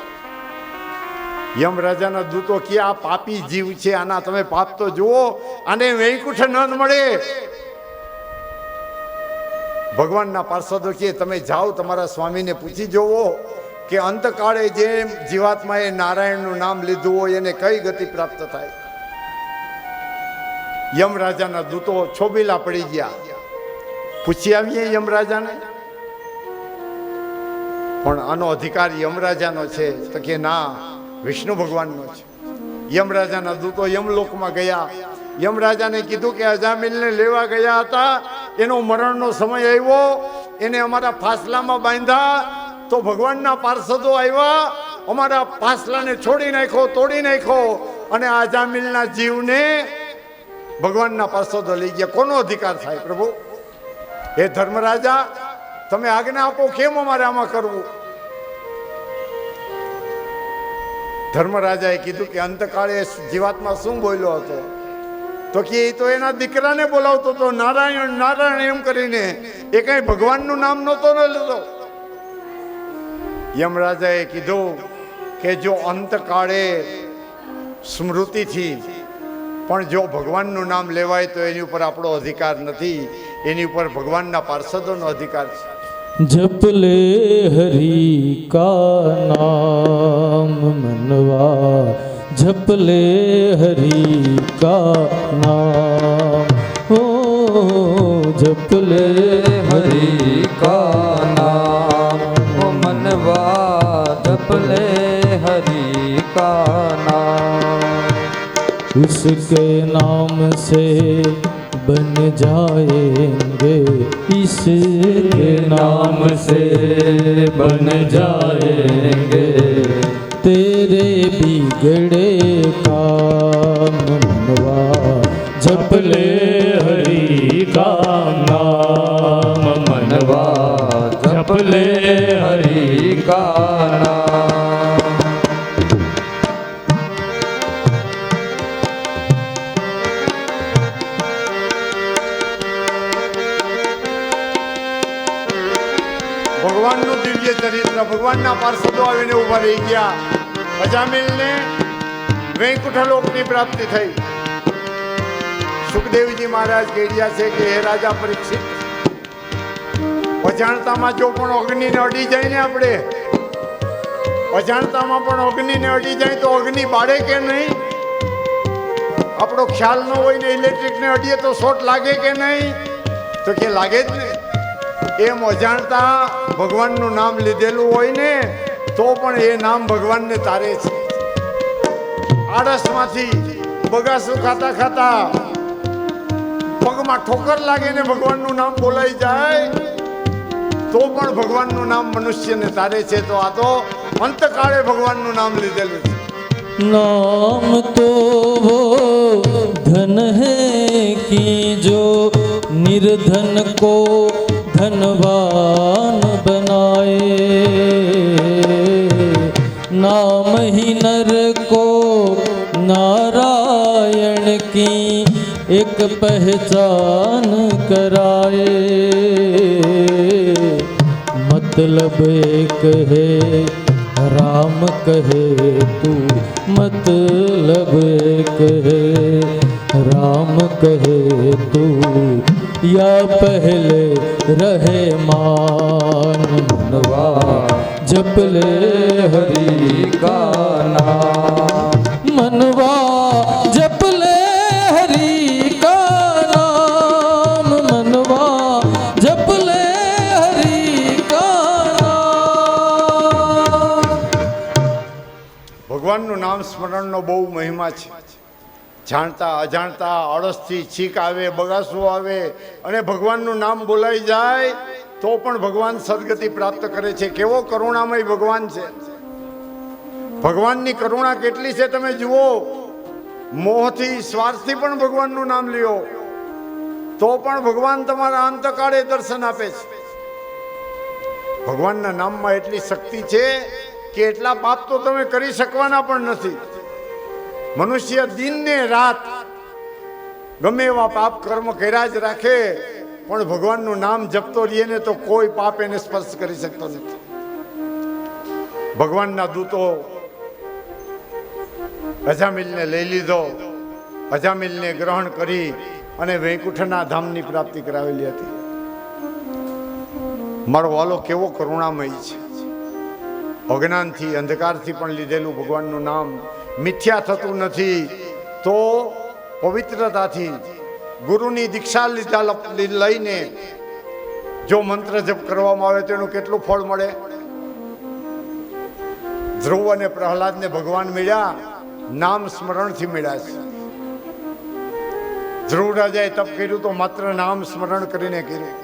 યમરાજાના દૂતો કે આ પાપી જીવ છે, આના તમે પાપ તો જુઓ, આને વૈકુંઠ ન મળે. ભગવાનના પાર્ષદો કે તમે જાઓ, તમારા સ્વામીને પૂછી જોવો કે અંતકાળે જે જીવાત્માએ નારાયણનું નામ લીધું હોય એને કઈ ગતિ પ્રાપ્ત થાય. યમરાજાના દૂતો છોબીલા પડી ગયા. પૂછી આવીએ યમરાજાને, પણ આનો અધિકાર યમરાજાનો છે. તો કે ના, વિષ્ણુ ભગવાનનો છે. યમરાજાના દૂતો યમલોકમાં ગયા. યમરાજાને કીધું કે અજામિલને લેવા ગયા હતા, એનો મરણનો સમય આવ્યો, એને અમારા ફાસલામાં બાંધ્યા તો ભગવાનના પાર્ષદો આવ્યા, અમારા ફાસલાને છોડી નાખ્યો, તોડી નાખ્યો, અને અજામિલના જીવને ભગવાનના પાર્ષદો લઈ ગયા. કોનો અધિકાર થાય પ્રભુ? હે ધર્મરાજા, તમે આજ્ઞા આપો, કેમ અમારે આમાં કરવું? ધર્મરાજાએ કીધું કે અંતકાળે જીવાત્મા શું બોલ્યો હતો? તો કે એ તો એના દીકરાને બોલાવતો હતો, નારાયણ નારાયણ એમ કરીને, એ કઈ ભગવાનનું નામ નહોતો ન લેતો. યમરાજાએ કીધું કે જો અંતકાળે સ્મૃતિથી પણ જો ભગવાનનું નામ લેવાય તો એની ઉપર આપણો અધિકાર નથી, એની ઉપર ભગવાનના પાર્ષદોનો અધિકાર છે. जप ले हरि का नाम मनवा, जप ले हरि का नाम, हो जप ले हरि का नाम, ओ मनवा जप ले हरि का नाम, उसके नाम से बन जाएंगे, इसके नाम से बन जाएंगे तेरे बिगड़े काम मनवा, जप ले हरि का नाम मनवा, जप ले हरि का नाम। ભગવાનનું દિવ્ય ચરિત્ર, ભગવાનના પાર્ષદો આવીને ઉભા રહી ગયા. અજામિલને વૈકુંઠ લોકની પ્રાપ્તિ થઈ. સુખદેવજી મહારાજ કહ્યા છે કે હે રાજા પરીક્ષિત, અજાણતામાં જો પણ અગ્નિને અડી જાય ને, આપણે અજાણતામાં પણ અગ્નિને અડી જાય તો અગ્નિ બાળે કે નહીં? આપણો ખ્યાલ ન હોય ને ઇલેક્ટ્રિકને અડીએ તો શોર્ટ લાગે કે નહીં? તો કે લાગે જ ને. એમ અજાણતા ભગવાનનું નામ લીધેલું હોય ને તો પણ એ નામ ભગવાનને તારે છે. આળસમાંથી બગાસું ખાતા ખાતા પગમાં ઠોકર લાગે ને ભગવાનનું નામ બોલાઈ જાય તો પણ ભગવાનનું નામ મનુષ્યને તારે છે. તો આ તો અંતકાળે ભગવાનનું નામ લીધેલું છે. नाम तो वो धन है कि जो निर्धन को धनवान बनाए, नाम ही नर को नारायण की एक पहचान कराए। मतलब एक है राम कहे तू, मतलब एक है राम कहे तू, या पहले रहे मान मनवा जप ले हरि का नाम मनवा जप ले हरि का नाम, मनवा जप ले हरि का नाम। ભગવાનનું નામ સ્મરણનો બહુ મહિમા છે. જાણતા અજાણતા આળસથી છીક આવે, બગાસું આવે અને ભગવાનનું નામ બોલાઈ જાય તો પણ ભગવાન સદગતિ પ્રાપ્ત કરે છે. કેવો કરુણામય ભગવાન છે. ભગવાનની કરુણા કેટલી છે તમે જુઓ. મોહથી સ્વાર્થથી પણ ભગવાનનું નામ લ્યો તો પણ ભગવાન તમારા અંતકાળે દર્શન આપે છે. ભગવાનના નામમાં એટલી શક્તિ છે કે એટલા પાપ તો તમે કરી શકવાના પણ નથી. મનુષ્ય દિન ને રાત ગમે એવા પાપ કર્મ કર્યા જ રાખે પણ ભગવાનનું નામ જપતો રહીએ ને તો કોઈ પાપ એને સ્પર્શ કરી શકતો નથી. ભગવાનના દૂતો અજામિલને લઈ લીધો, અજામિલને ગ્રહણ કરી અને વૈકુંઠના ધામની પ્રાપ્તિ કરાવેલી હતી. મારો વાલો કેવો કરુણામય છે. અજ્ઞાનથી અંધકારથી પણ લીધેલું ભગવાનનું નામ મિથ્યા થતું નથી. તો પવિત્રતાથી ગુરુની દીક્ષા લઈને જો મંત્ર જપ કરવામાં આવે તો એનું કેટલું ફળ મળે. ધ્રુવ અને પ્રહલાદને ભગવાન મળ્યા નામ સ્મરણથી મળ્યા છે. ધ્રુવ રાજાએ તપ કર્યું તો માત્ર નામ સ્મરણ કરીને કર્યું.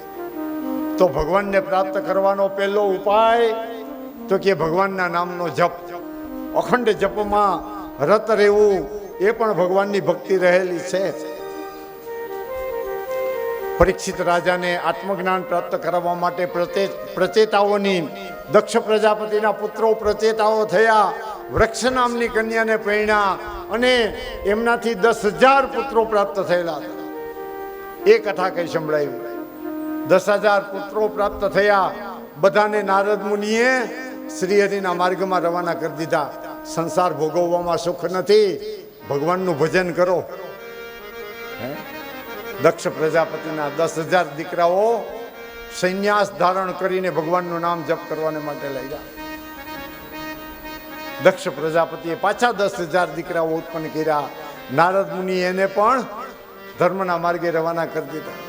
તો ભગવાનને પ્રાપ્ત કરવાનો પહેલો ઉપાય તો કે ભગવાનના નામનો જપ, અખંડ જપમાં રત રહેવું એ પણ ભગવાનની ભક્તિ રહેલી છે. પરીક્ષિત રાજાને આત્મજ્ઞાન પ્રાપ્ત કરવા માટે પ્રચેતાઓની દક્ષ પ્રજાપતિના પુત્રો પ્રચેતાઓ થયા. વૃક્ષ નામની કન્યાને પરણ્યા અને એમનાથી 10,000 પુત્રો પ્રાપ્ત થયેલા. એ કથા કઈ સંભળાવી. 10,000 પુત્રો પ્રાપ્ત થયા. બધાને નારદ મુનિએ શ્રીહરિના માર્ગમાં રવાના કરી દીધા. સંસાર ભોગવવામાં સુખ નથી, ભગવાનનું ભજન કરો. દક્ષ પ્રજાપતિના 10,000 દીકરાઓ સંન્યાસ ધારણ કરીને ભગવાનનું નામ જપ કરવાને માટે લઈ ગયા. દક્ષ પ્રજાપતિએ પાછા 10,000 દીકરાઓ ઉત્પન્ન કર્યા. નારદ મુનિ એને પણ ધર્મના માર્ગે રવાના કરી દીધા.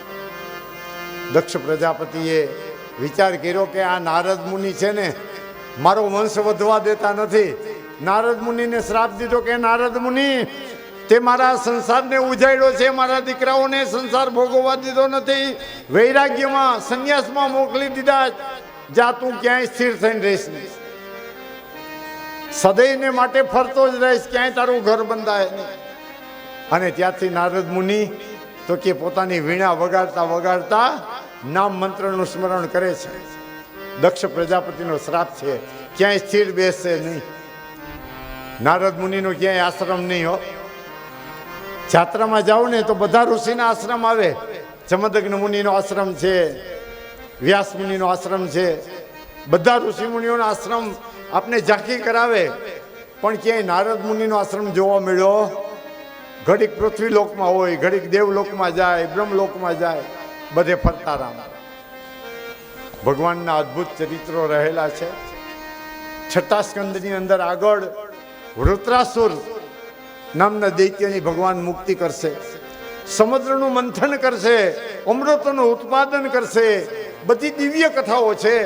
દક્ષ પ્રજાપતિએ વિચાર કર્યો કે આ નારદ મુનિ છે ને મારો વંશ વધવા દેતા નથી. નારદ મુનિને શ્રાપ દીધો કે નારદ મુનિ તે મારા સંસારને ઉજાડ્યો છે, મારા દીકરાઓને સંસાર ભોગવવા દીધો નથી. વૈરાગ્યમાં સંન્યાસમાં મોકલી દીધા. જા તું ક્યાંય સ્થિર થઈને રહીશ નહીં, સદૈવને માટે ફરતો જ રહીશ, ક્યાંય તારું ઘર બંધાય નહીં. અને ત્યાંથી નારદ મુનિ તો કે પોતાની વીણા વગાડતા વગાડતા નામ મંત્રનું સ્મરણ કરે છે. દક્ષ પ્રજાપતિનો શ્રાપ છે, ક્યાંય સ્થિર બેસશે નહીં. નારદ મુનિનો ક્યાંય આશ્રમ નહીં હો. જાત્રામાં જાઓ ને તો બધા ઋષિના આશ્રમ આવે. જમદગ્ન મુનિનો આશ્રમ છે, વ્યાસ મુનિનો આશ્રમ છે, બધા ઋષિ મુનિઓનો આશ્રમ આપને ઝાંખી કરાવે. પણ ક્યાંય નારદ મુનિનો આશ્રમ જોવા મળ્યો. ઘડીક પૃથ્વી લોકમાં હોય, ઘડીક દેવલોકમાં જાય, બ્રહ્મલોકમાં જાય, બધે ફરતા રામ. ભગવાનના અદ્ભુત ચરિત્રો રહેલા છે. 6ઠ્ઠા સ્કંદની અંદર આગળ વૃત્રાસુર નામના દૈત્યની ભગવાન મુક્તિ કરશે, સમુદ્રનું મંથન કરશે, અમૃતનું ઉત્પાદન કરશે. બધી દિવ્ય કથાઓ છે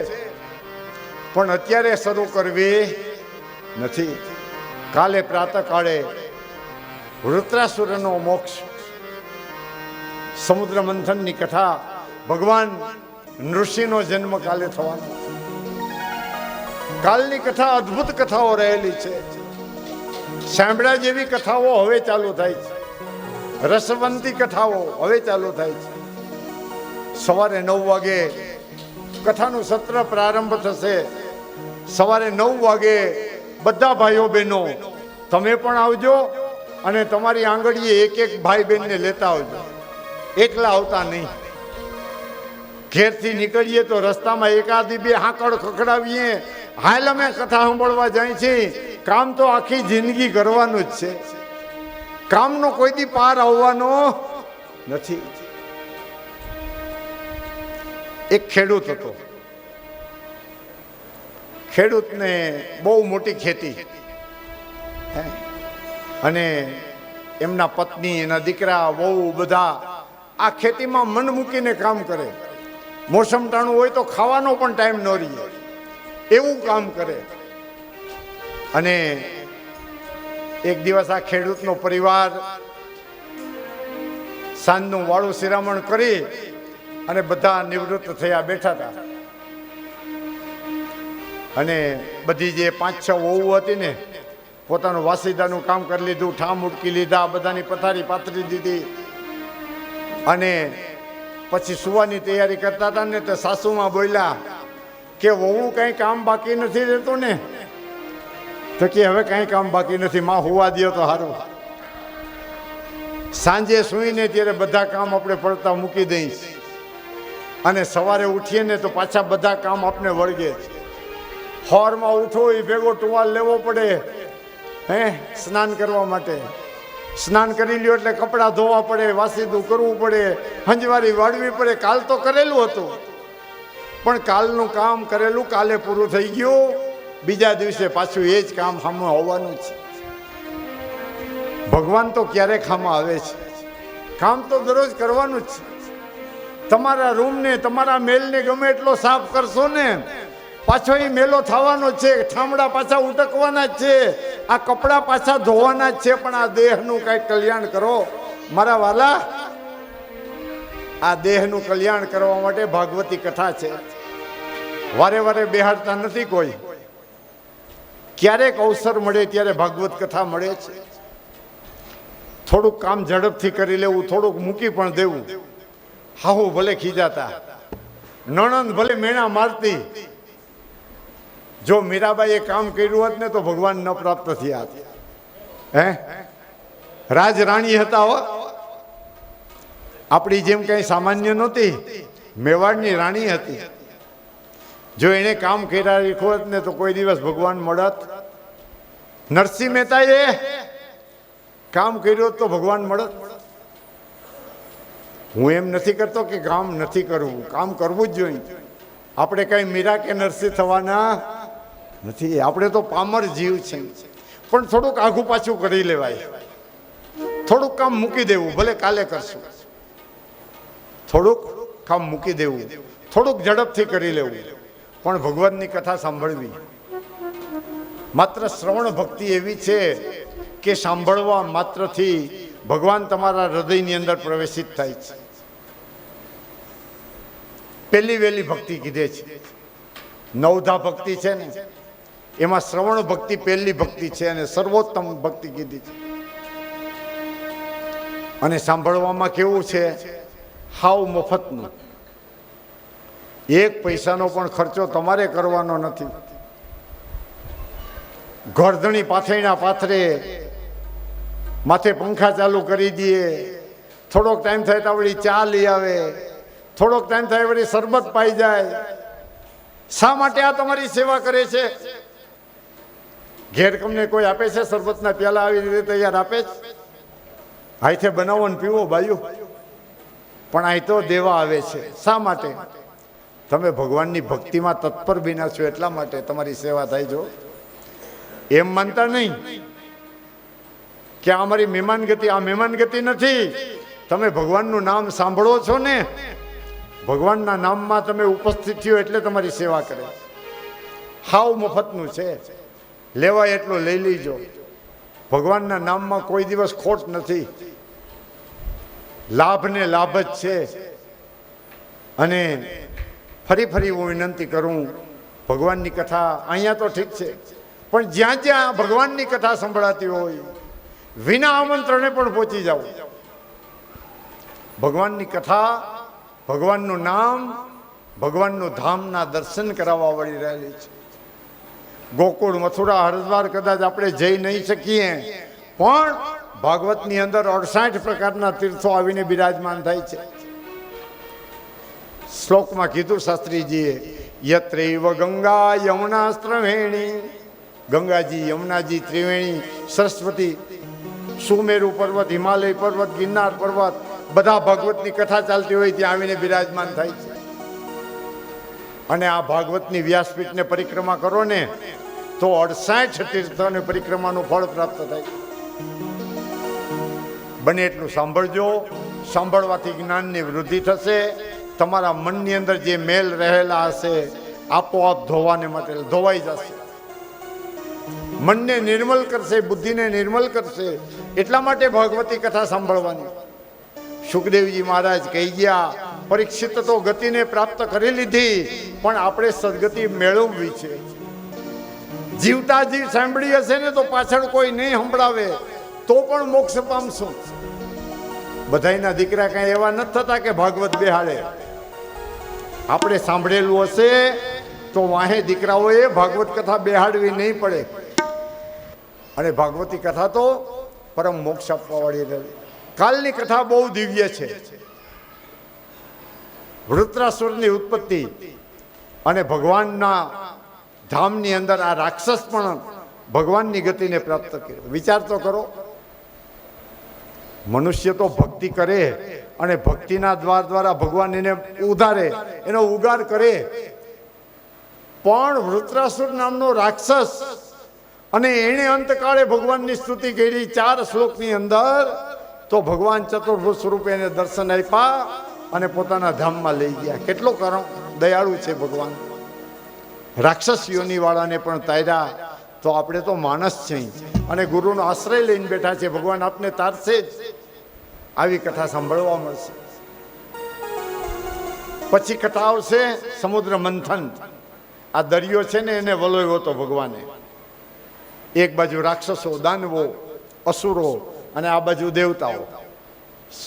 પણ અત્યારે શરૂ કરવી નથી. કાલે પ્રાતઃકાળે વૃત્રાસુરનો મોક્ષ, સમુદ્ર મંથનની કથા, ભગવાન નૃસિંહનો જન્મ કાલે થવાનો. કાલની કથા અદ્ભુત કથાઓ રહેલી છે. સાંભળ્યા જેવી કથાઓ હવે ચાલુ થાય છે. રસવંતી કથાઓ હવે ચાલુ થાય છે. સવારે 9 વાગે કથાનું સત્ર પ્રારંભ થશે. સવારે 9 વાગે બધા ભાઈઓ બહેનો તમે પણ આવજો અને તમારી આંગળીએ એક એક ભાઈ બહેનને લેતા આવજો. એકલા આવતા નહીં. ઘેરથી નીકળીએ તો રસ્તામાં એકાદી બે હાંકડ ખખડાવીએ, હાલ અમે કથા સાંભળવા જાય છીએ. કામ તો આખી જિંદગી કરવાનું જ છે. કામનો કોઈ દી પાર આવવાનો નથી. એક ખેડૂત હતો. ખેડૂતને બહુ મોટી ખેતી અને એમના પત્ની, એના દીકરા, બહુ બધા આ ખેતીમાં મન મૂકીને કામ કરે. મોસમ ટાણું હોય તો ખાવાનો પણ ટાઈમ ન રહે એવું કામ કરે. અને એક દિવસ આ ખેડૂતનો પરિવાર સાંજનું વાળું શિરામણ કરી અને બધા નિવૃત્ત થયા બેઠા હતા. અને બધી જે 5-6 વહુ હતી ને પોતાનું વાસીદાનું કામ કરી લીધું, ઠામ ઉડકી લીધા, બધાની પથારી પાથરી દીધી. અને પછી સુવાની તૈયારી કરતા હતા ને તો સાસુમાં બોલ્યા કે વહુ કંઈ કામ બાકી નથી રહેતું ને? તો કે હવે કંઈ કામ બાકી નથી, માં હોવા દો તો સારું. સાંજે સૂઈને ત્યારે બધા કામ આપણે પડતા મૂકી દઈશ અને સવારે ઉઠીએ ને તો પાછા બધા કામ આપણે વળગે. હોરમાં ઉઠો એ ભેગો ટુવાલ લેવો પડે સ્નાન કરવા માટે. સ્નાન કરી લ્યો એટલે કપડાં ધોવા પડે, વાસીદું કરવું પડે, હંજવારી વાળવી પડે. કાલ તો કરેલું હતું પણ કાલનું કામ કરેલું કાલે પૂરું થઈ ગયું. બીજા દિવસે પાછું એ જ કામ સામે આવવાનું છે. ભગવાન તો ક્યારેક સામે આવે છે. કામ તો દરરોજ કરવાનું જ છે. તમારા રૂમને, તમારા મેલને ગમે એટલો સાફ કરશો ને પાછો એ મેલો થવાનો છે. ઠામડા પાછા ઉટકવાના જ છે, આ કપડાં પાછા ધોવાના જ છે. પણ આ દેહનું કંઈક કલ્યાણ કરો મારા વાલા. આ દેહનું કલ્યાણ કરવા માટે ભાગવતી કથા છે. વારે વારે બેહાડતા નથી કોઈ. ક્યારેક અવસર મળે ત્યારે ભાગવત કથા મળે છે. થોડુંક કામ ઝડપથી કરી લેવું, થોડુંક મૂકી પણ દેવું. હાહુ ભલે ખીજાતા, નણંદ ભલે મેણા મારતી. જો મીરાબાઈએ કામ કર્યું હોત ને તો ભગવાન ન પ્રાપ્ત થયા. રાજ રાણી હતા હો. આપણી જેમ કઈ સામાન્ય નહોતી, મેવાડની રાણી હતી. જો એને કામ કર્યા રાખ્યું હોત ને તો કોઈ દિવસ ભગવાન મળત. નરસિંહ મહેતાએ કામ કર્યું તો ભગવાન મળત. હું એમ નથી કરતો કે કામ નથી કરવું, કામ કરવું જ જોઈએ. આપણે કઈ મીરા કે નરસિંહ થવાના નથી. આપણે તો પામર જીવ છે. પણ થોડુંક આઘું પાછું કરી લેવાય. થોડુંક કામ મૂકી દેવું, ભલે કાલે કરશું. થોડુંક કામ મૂકી દેવું, થોડુંક ઝડપથી કરી લેવું. પણ ભગવાનની કથા સાંભળવી. માત્ર શ્રવણ ભક્તિ એવી છે કે સાંભળવા માત્રથી ભગવાન તમારા હૃદયની અંદર પ્રવેશિત થાય છે. પહેલી વહેલી ભક્તિ કીધે છે. 9ધા ભક્તિ છે ને એમાં શ્રવણ ભક્તિ પહેલી ભક્તિ છે અને સર્વોત્તમ ભક્તિ કીધી છે. અને સાંભળવામાં કેવું છે? હાવ મફતનું. 1 પૈસાનો પણ ખર્ચો તમારે કરવાનો નથી. ગરદણી પાથરણા પાથરે, માથે પંખા ચાલુ કરી દઈએ, થોડોક ટાઈમ થાય તો વળી ચા લઈ આવે, થોડોક ટાઈમ થાય વળી શરબત પાઈ જાય. શા માટે આ તમારી સેવા કરે છે? ઘેર તમને કોઈ આપે છે શરબતના પ્યાલા આવી રીતે તૈયાર આપે છે? હાથે બનાવો ને પીવો બાયું. પણ અહીં તો દેવા આવે છે. શા માટે? તમે ભગવાનની ભક્તિમાં તત્પર બન્યા છો એટલા માટે તમારી સેવા થાય. જો એમ માનતા નહીં કે આ અમારી મહેમાનગતિ. આ મહેમાનગતિ નથી. તમે ભગવાનનું નામ સાંભળો છો ને, ભગવાનના નામમાં તમે ઉપસ્થિત થયો એટલે તમારી સેવા કરે. હાવ મફતનું છે. લેવાય એટલું લઈ લીજો. ભગવાનના નામમાં કોઈ દિવસ ખોટ નથી. લાભ ને લાભ જ છે. અને ફરી હું વિનંતી કરું, ભગવાનની કથા અહીંયા તો ઠીક છે, પણ જ્યાં જ્યાં ભગવાનની કથા સંભળાતી હોય વિના આમંત્રણે પણ પહોંચી જાઓ. ભગવાનની કથા ભગવાનનું નામ, ભગવાનનું ધામના દર્શન કરાવવા વળી રહેલી છે. ગોકુળ, મથુરા, હરિદ્વાર કદાચ આપણે જઈ નહીં શકીએ, પણ ભાગવતની અંદર 68 પ્રકારના તીર્થો આવીને બિરાજમાન થાય છે. શ્લોકમાં કીધું શાસ્ત્રીજીએ, યત્રૈવ ગંગા યમુના ત્રિવેણી, ગંગાજી, યમુનાજી, ત્રિવેણી, સરસ્વતી, સુમેરુ પર્વત, હિમાલય પર્વત, ગિરનાર પર્વત, બધા ભાગવતની કથા ચાલતી હોય ત્યાં આવીને બિરાજમાન થાય છે. અને આ ભાગવતની વ્યાસપીઠને પરિક્રમા કરો ને તો 68 તીર્થોની પરિક્રમાનું ફળ પ્રાપ્ત થાય. બને એટલું સાંભળજો. સાંભળવાથી જ્ઞાનની વૃદ્ધિ થશે. તમારા મનની અંદર જે મેલ રહેલા હશે આપોઆપ ધોવાને માટે ધોવાઈ જશે. મનને નિર્મલ કરશે, બુદ્ધિને નિર્મલ કરશે. એટલા માટે ભાગવતી કથા સાંભળવાની. સુખદેવજી મહારાજ કહી ગયા, પરીક્ષિત તો ગતિને પ્રાપ્ત કરી લીધી, પણ આપણે સદગતિ મેળવવી છે. જીવતા જીવ સાંભળી હશે ને તો પાછળ કોઈ નહીં સંભળાવે તો પણ મોક્ષ પામશું. બધાયના દીકરા કાંઈ એવા નથી થતા કે ભાગવત બેહાડે. આપણે સાંભળેલું હશે તો વાહે દીકરાઓએ ભાગવત કથા બેહાડવી નહીં પડે. અને ભાગવતી કથા તો પરમ મોક્ષ આપવા વાળી રહે. કાલની કથા બહુ દિવ્ય છે. વૃત્રાસુરની ઉત્પત્તિ અને ભગવાનના ધામની અંદર આ રાક્ષસ પણ ભગવાનની ગતિને પ્રાપ્ત કર્યો. વિચાર તો કરો, મનુષ્ય તો ભક્તિ કરે અને ભક્તિના દ્વારા ભગવાન એને ઉધારે, એનો ઉગાર કરે, પણ વૃત્રાસુર નામનો રાક્ષસ, અને એણે અંતકાળે ભગવાનની સ્તુતિ કરી 4 શ્લોકની અંદર, તો ભગવાન ચતુર્ભુજ સ્વરૂપે એને દર્શન આપ્યા અને પોતાના ધામમાં લઈ ગયા. કેટલો દયાળુ છે ભગવાન. રાક્ષસ યોની વાળાને પણ તાર્યા. તો આપણે તો માણસ છીએ અને ગુરુનો આશ્રય લઈને બેઠા છે. ભગવાન આપને તારશે જ. આવી કથા સાંભળવા મળશે. પછી કથા આવશે સમુદ્ર મંથન. આ દરિયો છે ને એને વલોવ્યો હતો ભગવાને. એક બાજુ રાક્ષસો, દાનવો, અસુરો અને આ બાજુ દેવતાઓ.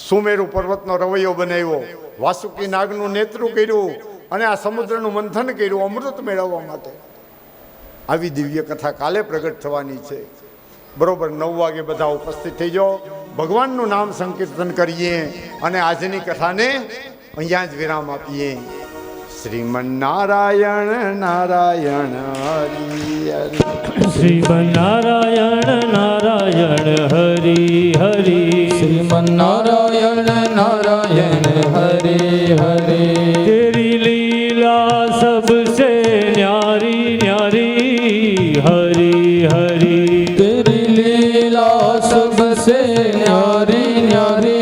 સુમેરુ પર્વતનો રવૈયો બનાવ્યો, વાસુકી નાગનું નેતૃ કર્યું અને આ સમુદ્રનું મંથન કર્યું અમૃત મેળવવા માટે. આવી દિવ્ય કથા કાલે પ્રગટ થવાની છે. બરોબર 9 વાગે બધા ઉપસ્થિત થઈ જાઓ. ભગવાનનું નામ સંકીર્તન કરીએ અને આજની કથાને અહીંયા જ વિરામ આપીએ. શ્રીમન્નારાયણ નારાયણ હરિ હરિ. શ્રીમન્નારાયણ નારાયણ હરિ હરિ. શ્રીમન્નારાયણ નારાયણ હરે હરે. તેરી લીલા સબસે ન્યારી ન્યારી હરિ હરિ. तेरी लीला सबसे न्यारी न्यारी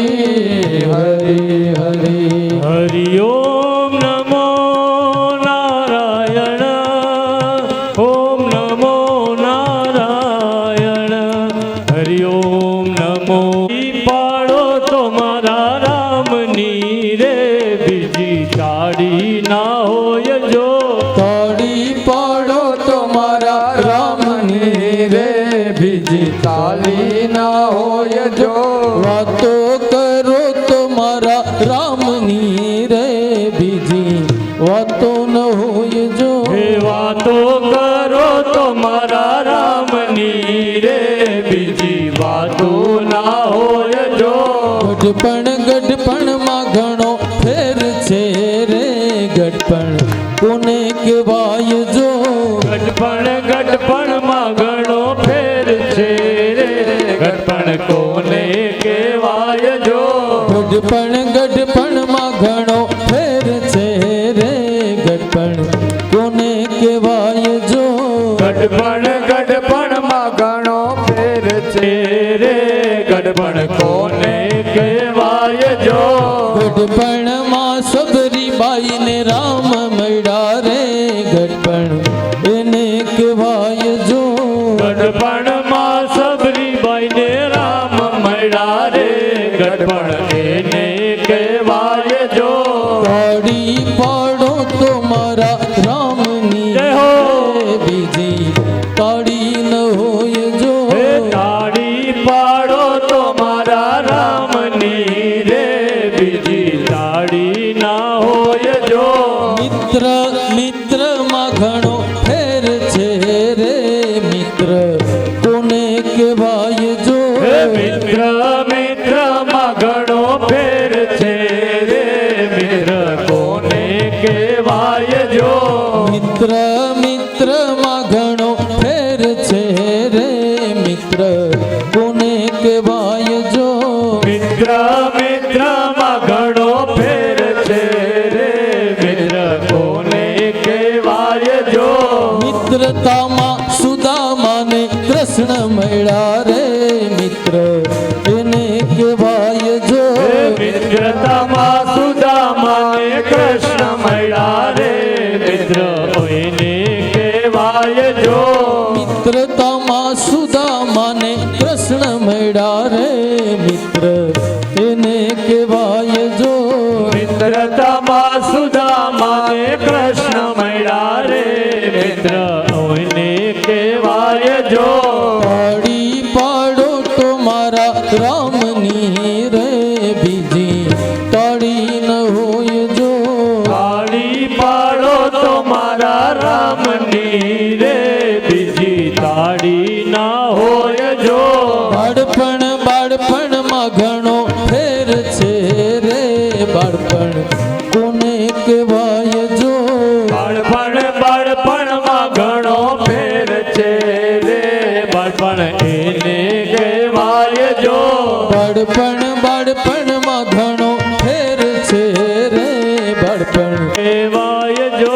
हरे हरे. હરિ ઓમ નમો નારાયણ. ઓમ નમો નારાયણ. હરિ ઓમ નમો. પાડો તો મારા રામની રે, બીજી તાળી ના હોય જો. ताड़ी पाड़ो तुम्हारा रामनी रे, बीजी ताली ना होय जो. वातो करो तुम्हारा रामनी रे, बीजी वातो न होय जो. હે વાતો કરો તો મારા રામની રે, બીજી વાતો ના હોય જો. ગઢપણ માં ઘણો ફેર છે રે, ગઢપણ કોને કહેવાય જો. ગઢપણ માં ઘણો ફેર છે રે, ગઢપણ કોને કહેવાય જો. ગઢપણ માં ઘણો ફેર છે રે, ગઢપણ કોને કહેવાય જો. ગઢપણ માં ઘણો ફેર છે રે, ગઢપણ કોને કહેવાય જો. ગઢપણ માં સબરી બાઈ ને રામ મળ્યા રે, ગઢપણ એને કહેવાય જો. ગઢપણ માં સબરીબાઈ ને રામ મળ્યા રે, ગઢપણ એને કહેવાય જો. તાળી પાડો તો મારા રામની જય હો. રે, બીજી તાળી ન હોય જો. હે તાળી પાડો તો મારા રામની રે, બીજી તાળી ના મિત્ર મિત્રમાં ઘણો ફેર છે રે મિત્ર કોને કહેવાય જો હે મિત્ર મિત્રમાં ઘણો ફેર છે રે મિત્ર કોને કહેવાય જો મિત્ર મિત્રમાં ઘણો ફેર છે રે મિત્ર કોને કહેવાય જો મિત્ર મિત્રમાં ઘણો ફેર છે રે મિત્ર કોને કહેવાય જો મિત્રતામાં સુદામાને કૃષ્ણ મળ્યા રે મિત્ર એને કહેવાય જો હે મિત્રતામાં સુદામાને કૃષ્ણ મળ્યા રે મિત્ર કોઈને કહેવાય જો મિત્રતામાં સુદામાને કૃષ્ણ મળ્યા રે મિત્ર એને કહેવાય જો મિત્રતામાં સુદામાને કૃષ્ણ મળ્યા રે મિત્ર કોઈને કહેવાય જો તાળી પાડો તો મારા રામની રે બીજી તાળી ન હોય જો તાળી પાડો તો મારા રામની રે બીજી તાળી ના હોય જો બાળપણમાં ઘણો ફેર છે રે બાળપણ કોને કહેવાય જો બાળપણમાં ઘણો ફેર છે રે બાળપણ એને કહેવાય જો બાળપણમાં ઘણો ફેર છે રે બાળપણ કહેવાય જો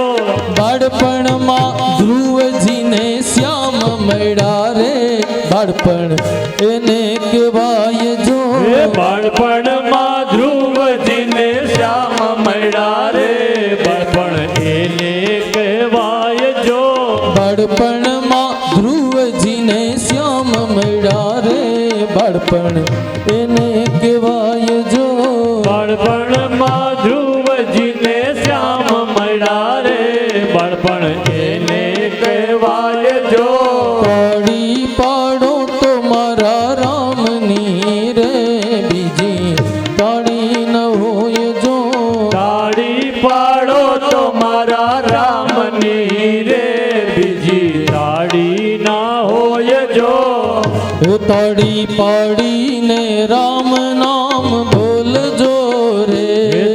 બાળપણમાં ધ્રુવજીને શ્યામ મળ્યા રે બાળપણ એને કહેવાય જો હે બાળપણમાં ધ્રુવજીને શ્યામ મળ્યા રે બાળપણ એને કહેવાય જો બાળપણમાં ધ્રુવજીને શ્યામ મળ્યા રે બાળપણ એને કહેવાય જો બાળપણમાં ધ્રુવજીને શ્યામ મળ્યા રે બાળપણ એને કહેવાય જો તાળી પાડો તો મારા રામની રે બીજી તાળી ન હોય જો તાળી પાડો તો મારા રામની રે બીજી તાળી ના હોય જો તાળી પાડીને રામ નામ બોલજો રે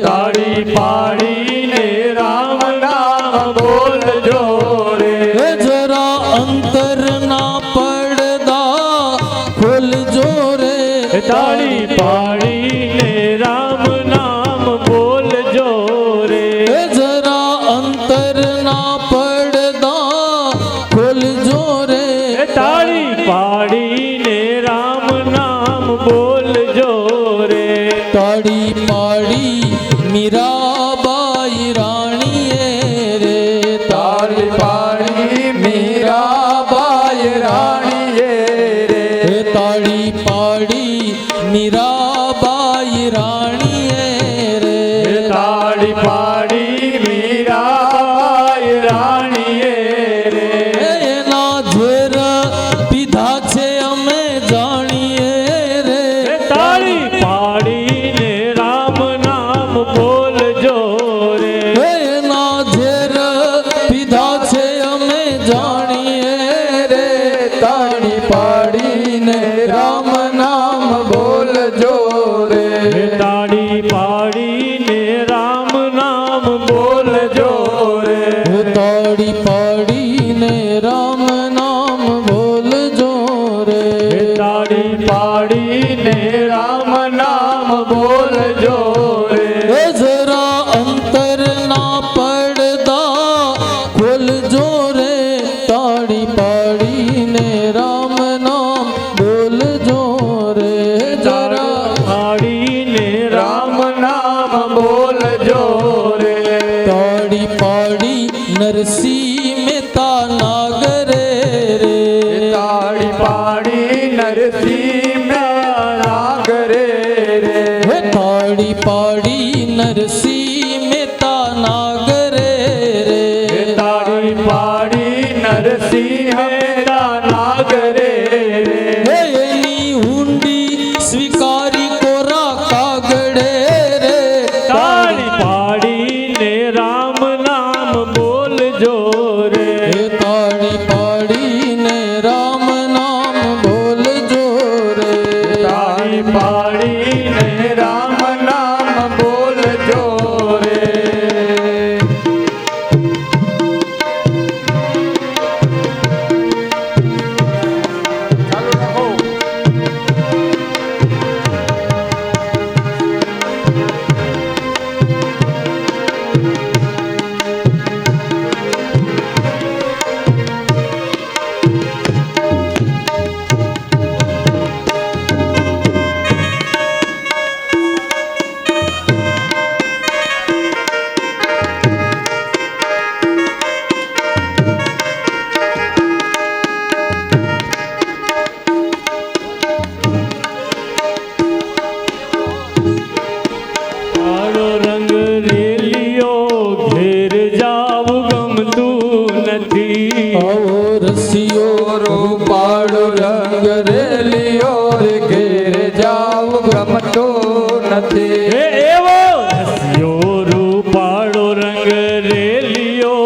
તાળી પાડીને રામ નામ બોલજો રે જરા અંતર ના પડદા ખોલજો રે તાળી પાડીને રામ નામ બોલજો રે જરા અંતર ના પડદા ખોલજો રે તાળી પાડીને રામ નામ બોલજો રે તાળી પાડી મીરાબાઈ રાણીએ રે તાળી પાડી મીરાબાઈ રાણીએ રે તાળી પાડી મીરાબાઈ રાણીએ રે તાળી પાડી મીરાબાઈ રાણીએ રે એના ઝેર પીધા છે અમે જાણીએ રે તાળી પાડીને રામ નામ બોલજો રે એના ઝેર પીધા છે અમે જાણીએ રે તાળી પાડીને રામ નામ બોલજો રે તાળી પાડીને રામ નામ બોલજો રે તાળી પાડીને રામ નામ બોલજો રે તાળી પાડીને રામ નામ બોલજો રે જરા અંતર ના પડદા ખોલજો રે તાળી પાડીને રામ નામ બોલજો રે જરા પાડીને રામ નામ બોલજો રે તાળી પાડી નરસિંહ મહેતા નાગરે રે તાળી પાડી નરસિંહ નાગરે રે તાળી પાડી નરસિંહ મહેતા નાગરે રે તાળી પાડી નરસિંહ નાગરે રે એની હુંડી સ્વીકારી કોરા કાગડે રે તાળી પાડીને રામ નામ બોલજો રે હે તાળી પાડીને રામ નામ બોલજો રે તાળી પાડીને રામ નામ બોલજો રે ચાલુ રાખો. કાળો રંગ રેલિયો ઘેર જાવું ગમતું નથી આવો રસિયો રૂપાળો રંગ રેલિયો રે ઘેર જાવ ગમતો નથી હે એવો રસિયો રૂપાળો રંગ રેલિયો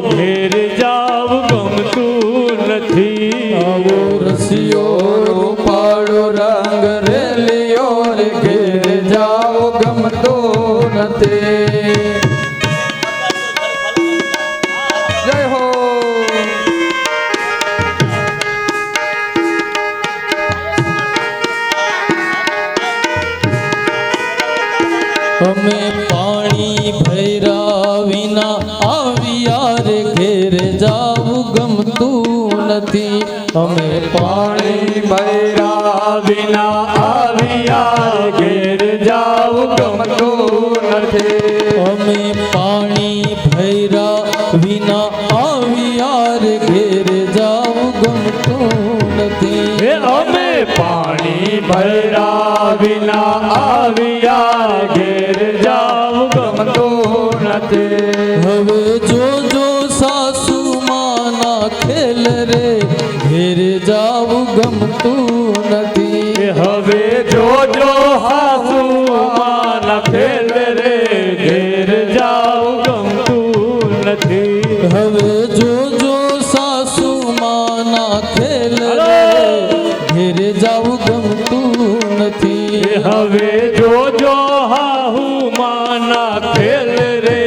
ઘેર જાવું ગમતું નથી આવો રસિયો રૂપાળો રંગ રેલિયો રે ઘેર જાવ ગમતો નથી જય હો અમે પાણી ભૈરા વિના આવ્યા રે ઘેર જાવું ગમતું નથી અમે પાણી ભૈરા વિના આવ્યા ઘેર જાવું ગમતું નથી અમે પાણી ભૈરા વિના આવ્યા રે ઘેર જાવું ગમતું નથી હે અમે પાણી ભૈરા વિના આવ્યા ઘેર જાવું ગમતું નથી હવે જોજો સાસુ માના ખેલ રે ઘેર જાવું ગમતું નથી એ હવે જોજો હાસુ માના ખેલ રે ઘેર જાવું ગમતું નથી હવે જોજો સાસુ માના ખેલ રે ઘેર જાવું ગમતું નથી એ હવે જોજો હાહુ માના ખેલ રે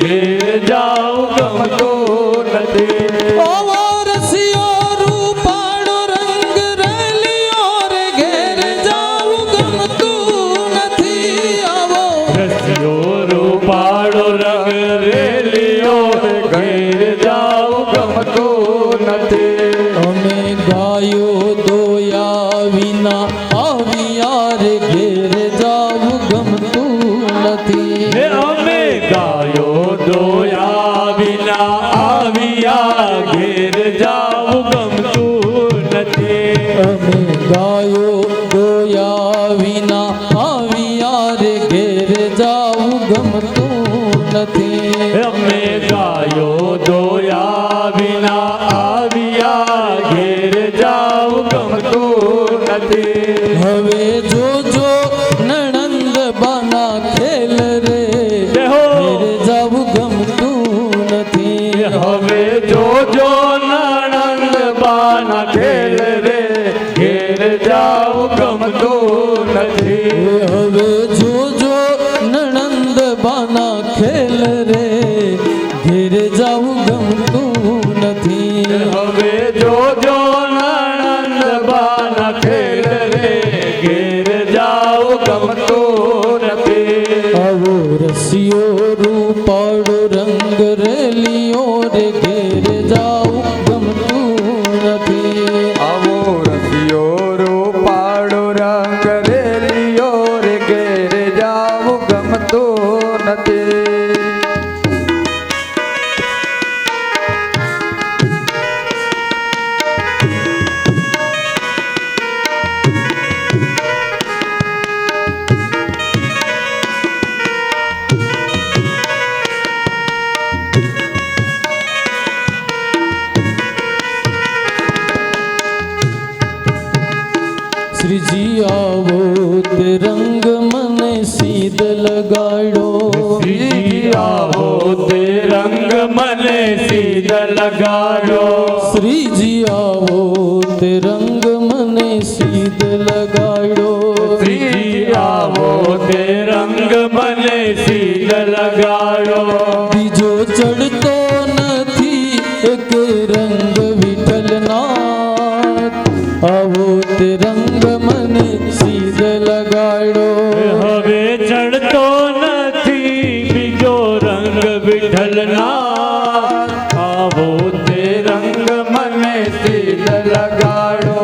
ઘેર જાવું ગમતું નથી આવો રસિયો રૂપાળો રંગ રેલિયો રે ઘેર જાવું ગમતું નથી આવો રસિયો રૂપાળો રંગ રેલિયો ઘેર જાવું ગમતું નથી અમે ગાયો દોયા વિના આવ્યા રે ઘેર જાવું ગમતું નથી હે અમે ગાયો દોયા વિના આવ્યા ઘેર જાવું ગમતું નથી અમે ગાયો દોયા વિના આવ્યા રે ઘેર જાવું ગમતું નથી અમે ગાયો દોયા વિના આવ્યા ઘેર જાવું ગમતું નથી હવે જોજો નણંદ બાના ખેલ રે દેહો. ઘેર જાવું ગમતું નથી હવે જોજો નણંદ બાના ખેલ રે ઘેર જાવું ગમતું નથી હવે જોજો નણંદ બાના ખેલ રે ઘેર જાવું ગમતું નથી હવે જોજો નણંદ બાના ખેલ રે ઘેર જાવું ગમતું નથી આવો રસિયો રૂપાળો રંગ રેલિયો રે ઘેર જાવું ગમતું નથી આવો રસિયો રૂપાળો રંગ રેલિયો રે ઘેર જાવ ગમતો નથી શ્રીજી આવો તે રંગ મને સી સીધ લગાડો શ્રીજી આવો તે રંગ મને સીધ લગાડો શ્રીજી આવો તે રંગ મને સીધ લગાડો શ્રીજી આવો તે રંગ મને સીધ લગાડો બીજો ચડતો નથી એક રંગ વિઠ્ઠલનાથ આવો તે રંગ મને સીધ લગાડો હવે ચડતો નથી બીજો રંગ વિઠ્ઠલના આવો તે રંગ મને સીધ લગાડો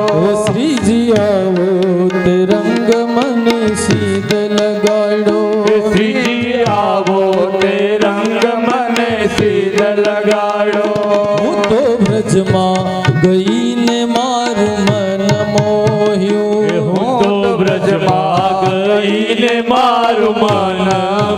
શ્રીજી આવો તે રંગ મને સીધ લગાડો શ્રીજી આવો તે રંગ મને સીધ લગાડો હું તો બ્રજમાં ગઈને મારું મન મોહ્યું હું તો બ્રજમાં ગઈને મારું મન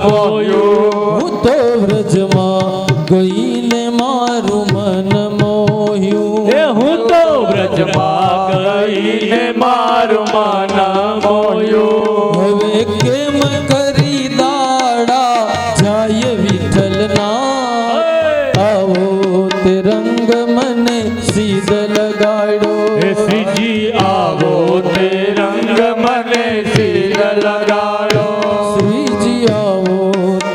મોહ્યું હું તો બ્રજમાં ગઈને મારું મન મોહ્યું હું તો બ્રજમાં ગઈને મારું મન મોહ્યું હવે કેમ કરી દાડા જાય વિઠ્ઠલના આવો તે રંગ મને સીધ લગાડો શ્રીજી આવો તે રંગ મને સીધ લગાડો શ્રીજી આવો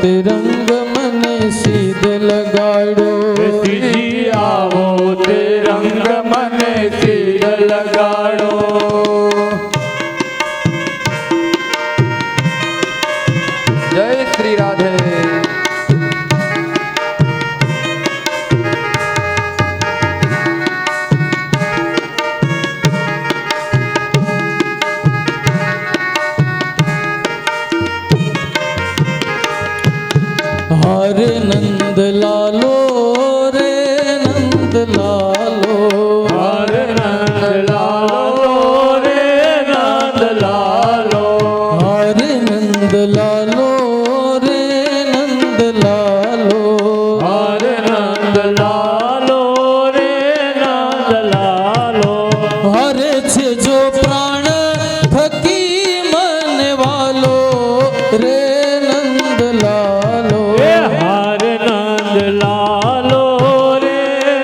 તે રંગ મને સીધ લગાડો શ્રીજી આવો તે રંગ મને સીધ લગાડો જય શ્રી રાધે હરે નંદ લાલો રે નંદ લાલો હરે નંદ લાલો રે નંદ લાલો હરે નંદ લાલો રે નંદ લાલો હરે નંદ લાલો રે નંદ લાલો હરે છે જો પ્રાણ થકી મન વાલો રે નંદ લાલો હરે નંદ લાલો રે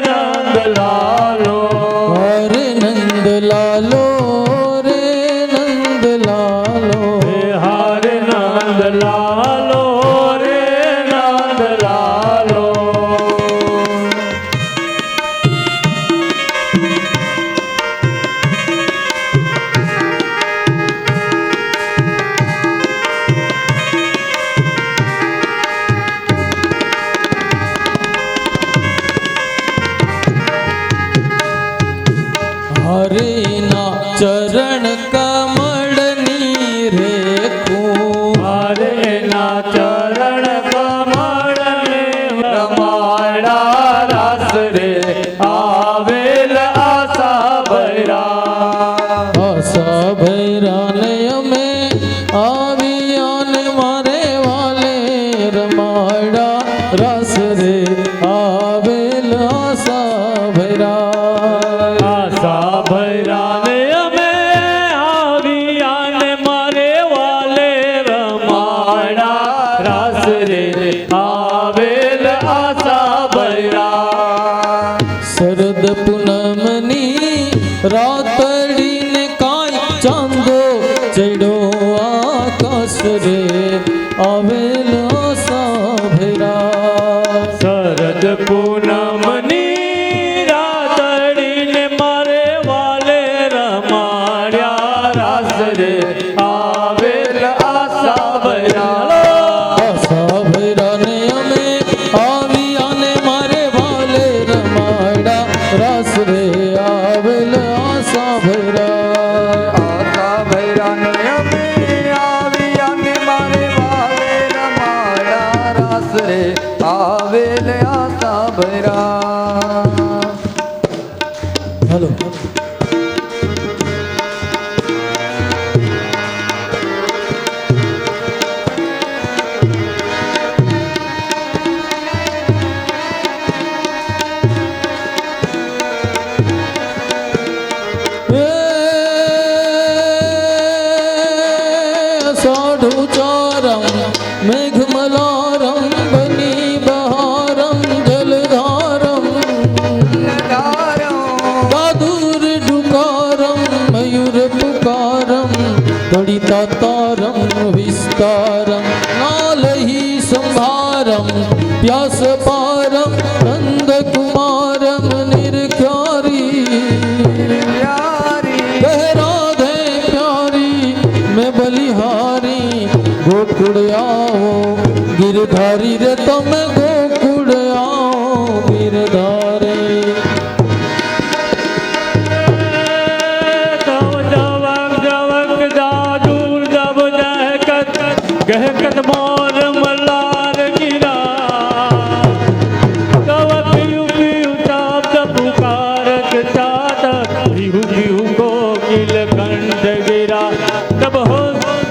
નંદ લાલો હરે નંદ લાલો રે નંદ લાલો હરે નંદ લાલો રે નંદ લાલો હરે ના ચરણ કમળની રેખું હરે ના ચરણ કમળ ને રમાડા રસ રે આવેલ આશા ભૈરા આશા ભૈરાને અમે આવિયાને મારે વાલે રમાડા રસ રે આવેલ આશા ભૈરા આશા ભૈરાને અમે આવિયાને મારે વાલે રમાડા રસ રે આવેલ આશા ભૈરા શરદ પૂનમની રાતડીને કાંઈ ચાંદો ચડ્યો આકાશ રે આવેલ આશા ભૈરા શરદ પૂનમની રાતડીને મારે વાલે રમાડ્યા રાસ રે આવેલ આશા ભૈરા આશા ભૈરાને અમે આવિયાને મારે વાલે રમાડા રસ રે આવેલ આશા ભૈરા આશા ભૈરાને અમે આવિયાને મારે વાલે રમાડા રાસ રે આવેલ આશા ભૈરા હલો સાધુ ચારમ प्यास पारम नंद कुमारम निरख्यारी प्यारी कह राधे प्यारी मैं बलिहारी गोकुड़ आओ गिरधारी रे तुम गोकुड़ आओ गिरधारी गहकत मोर मल्लार गिरा कव पियु पियु चाप पुकारत चात पिहु पिहु कोकिल कंठ गिरा तब हो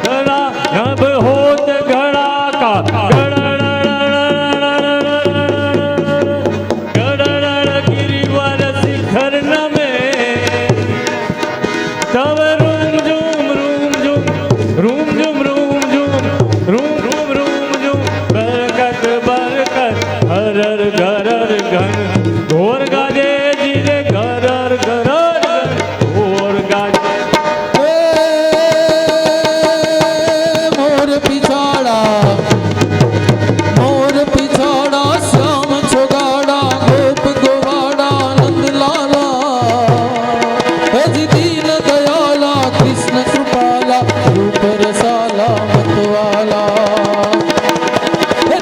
घड़ा नभ होत घड़ा का गड़ड़ गिरिवर शिखर नमे तब रूम झूम रूम झूम रूम झूम बरकत बरकत हरर घरर घन घोर गाजे जिरे घरर घरर घोर गाजे मोर पिछाड़ा श्याम छोगाड़ा गोप गोवाड़ा नंद लाला हज दीन दयाला कृष्ण कृपाला रूप रसाला मतवाला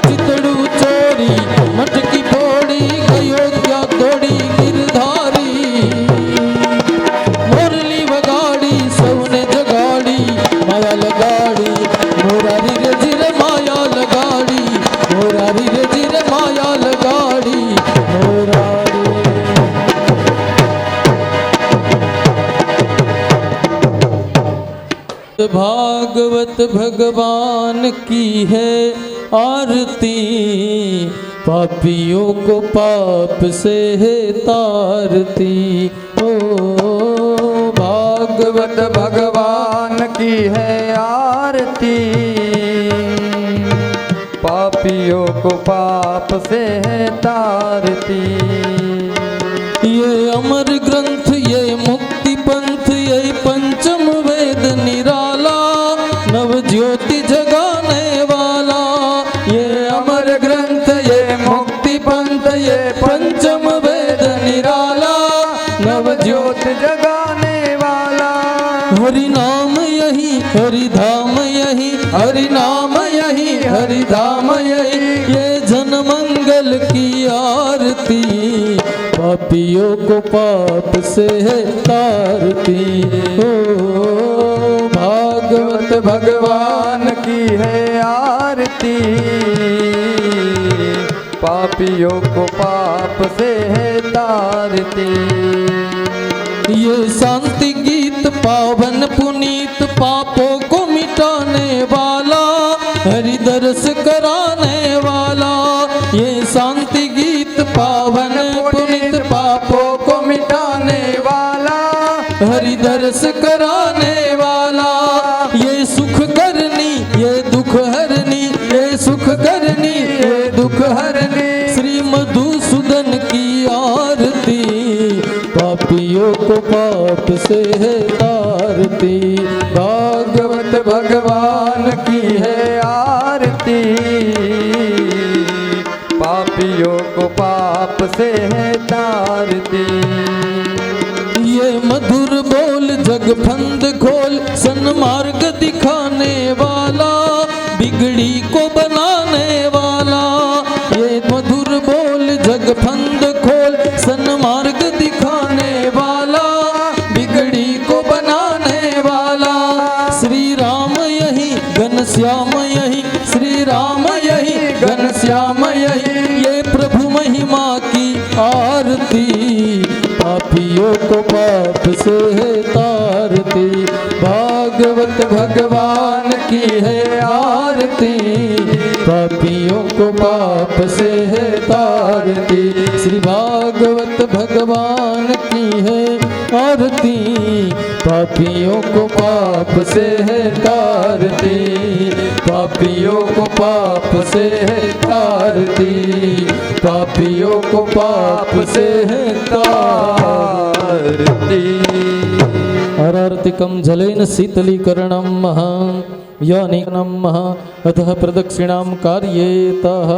चितड़ू चोरी मटकी फोड़ी अयोध्या दौड़ी गिरधारी मुरली वगाड़ी सौने जगाड़ी माया लगाड़ी मोरारी रे जिरे माया लगाड़ी मोरारी रे जिरे माया लगाड़ी मोरारी भागवत भगवान की है आरती पापियों को पाप से है तारती ओ भागवत भगवान की है आरती पापियों को पाप से है तारती ये अमर ग्रंथ ये मुक्ति पंथ ये पंचम वेद निराला नव ज्योति जगाने वाला ये अमर ग्रंथ ये मुक्ति पंथ ये पंचम वेद निराला नव ज्योति जगाने वाला हरि नाम यही हरि धाम यही हरि नाम यही हरि धाम यही ये जन मंगल की आरती पापियों को पाप से है तारती ओ भागवत भगवान की है आरती पापियों को पाप से है तारती ये शांति गीत पावन पुनीत पापों को मिटाने वाला हरि दर्श कराने वाला ये शांति गीत पावन पुनीत पापों को मिटाने वाला हरि दर्श कराने वाला ये सुख करनी ये दुख हरनी ये सुख करनी ये दुख हरनी श्री मधुसूदन की आरती पापियों को पाप से है तारती भागवत भगवान की है आरती पापियों को पाप से है तारती ये मधुर बोल जग फंद खोल सन्मार्ग दिखाने वाला बिगड़ी को बनाने वाला ये मधुर बोल जग फंद खोल सन्मार्ग दिखाने वाला बिगड़ी को बनाने वाला श्री राम यही घनश्याम यही श्री राम यही घनश्याम यही ये प्रभु महिमा की आरती पापियों को पाप से है तारती भागवत भगवान की है आरती पापियों को पाप से है तारती श्री भागवत भगवान की है आरती पापियों को पाप से है तारती पापियों को पाप से है तारती पापियों को पाप से है तारती हरार्तिकं जलेन शीतलीकरणं महं यानि नमः अतः प्रदक्षिणां कार्येतः।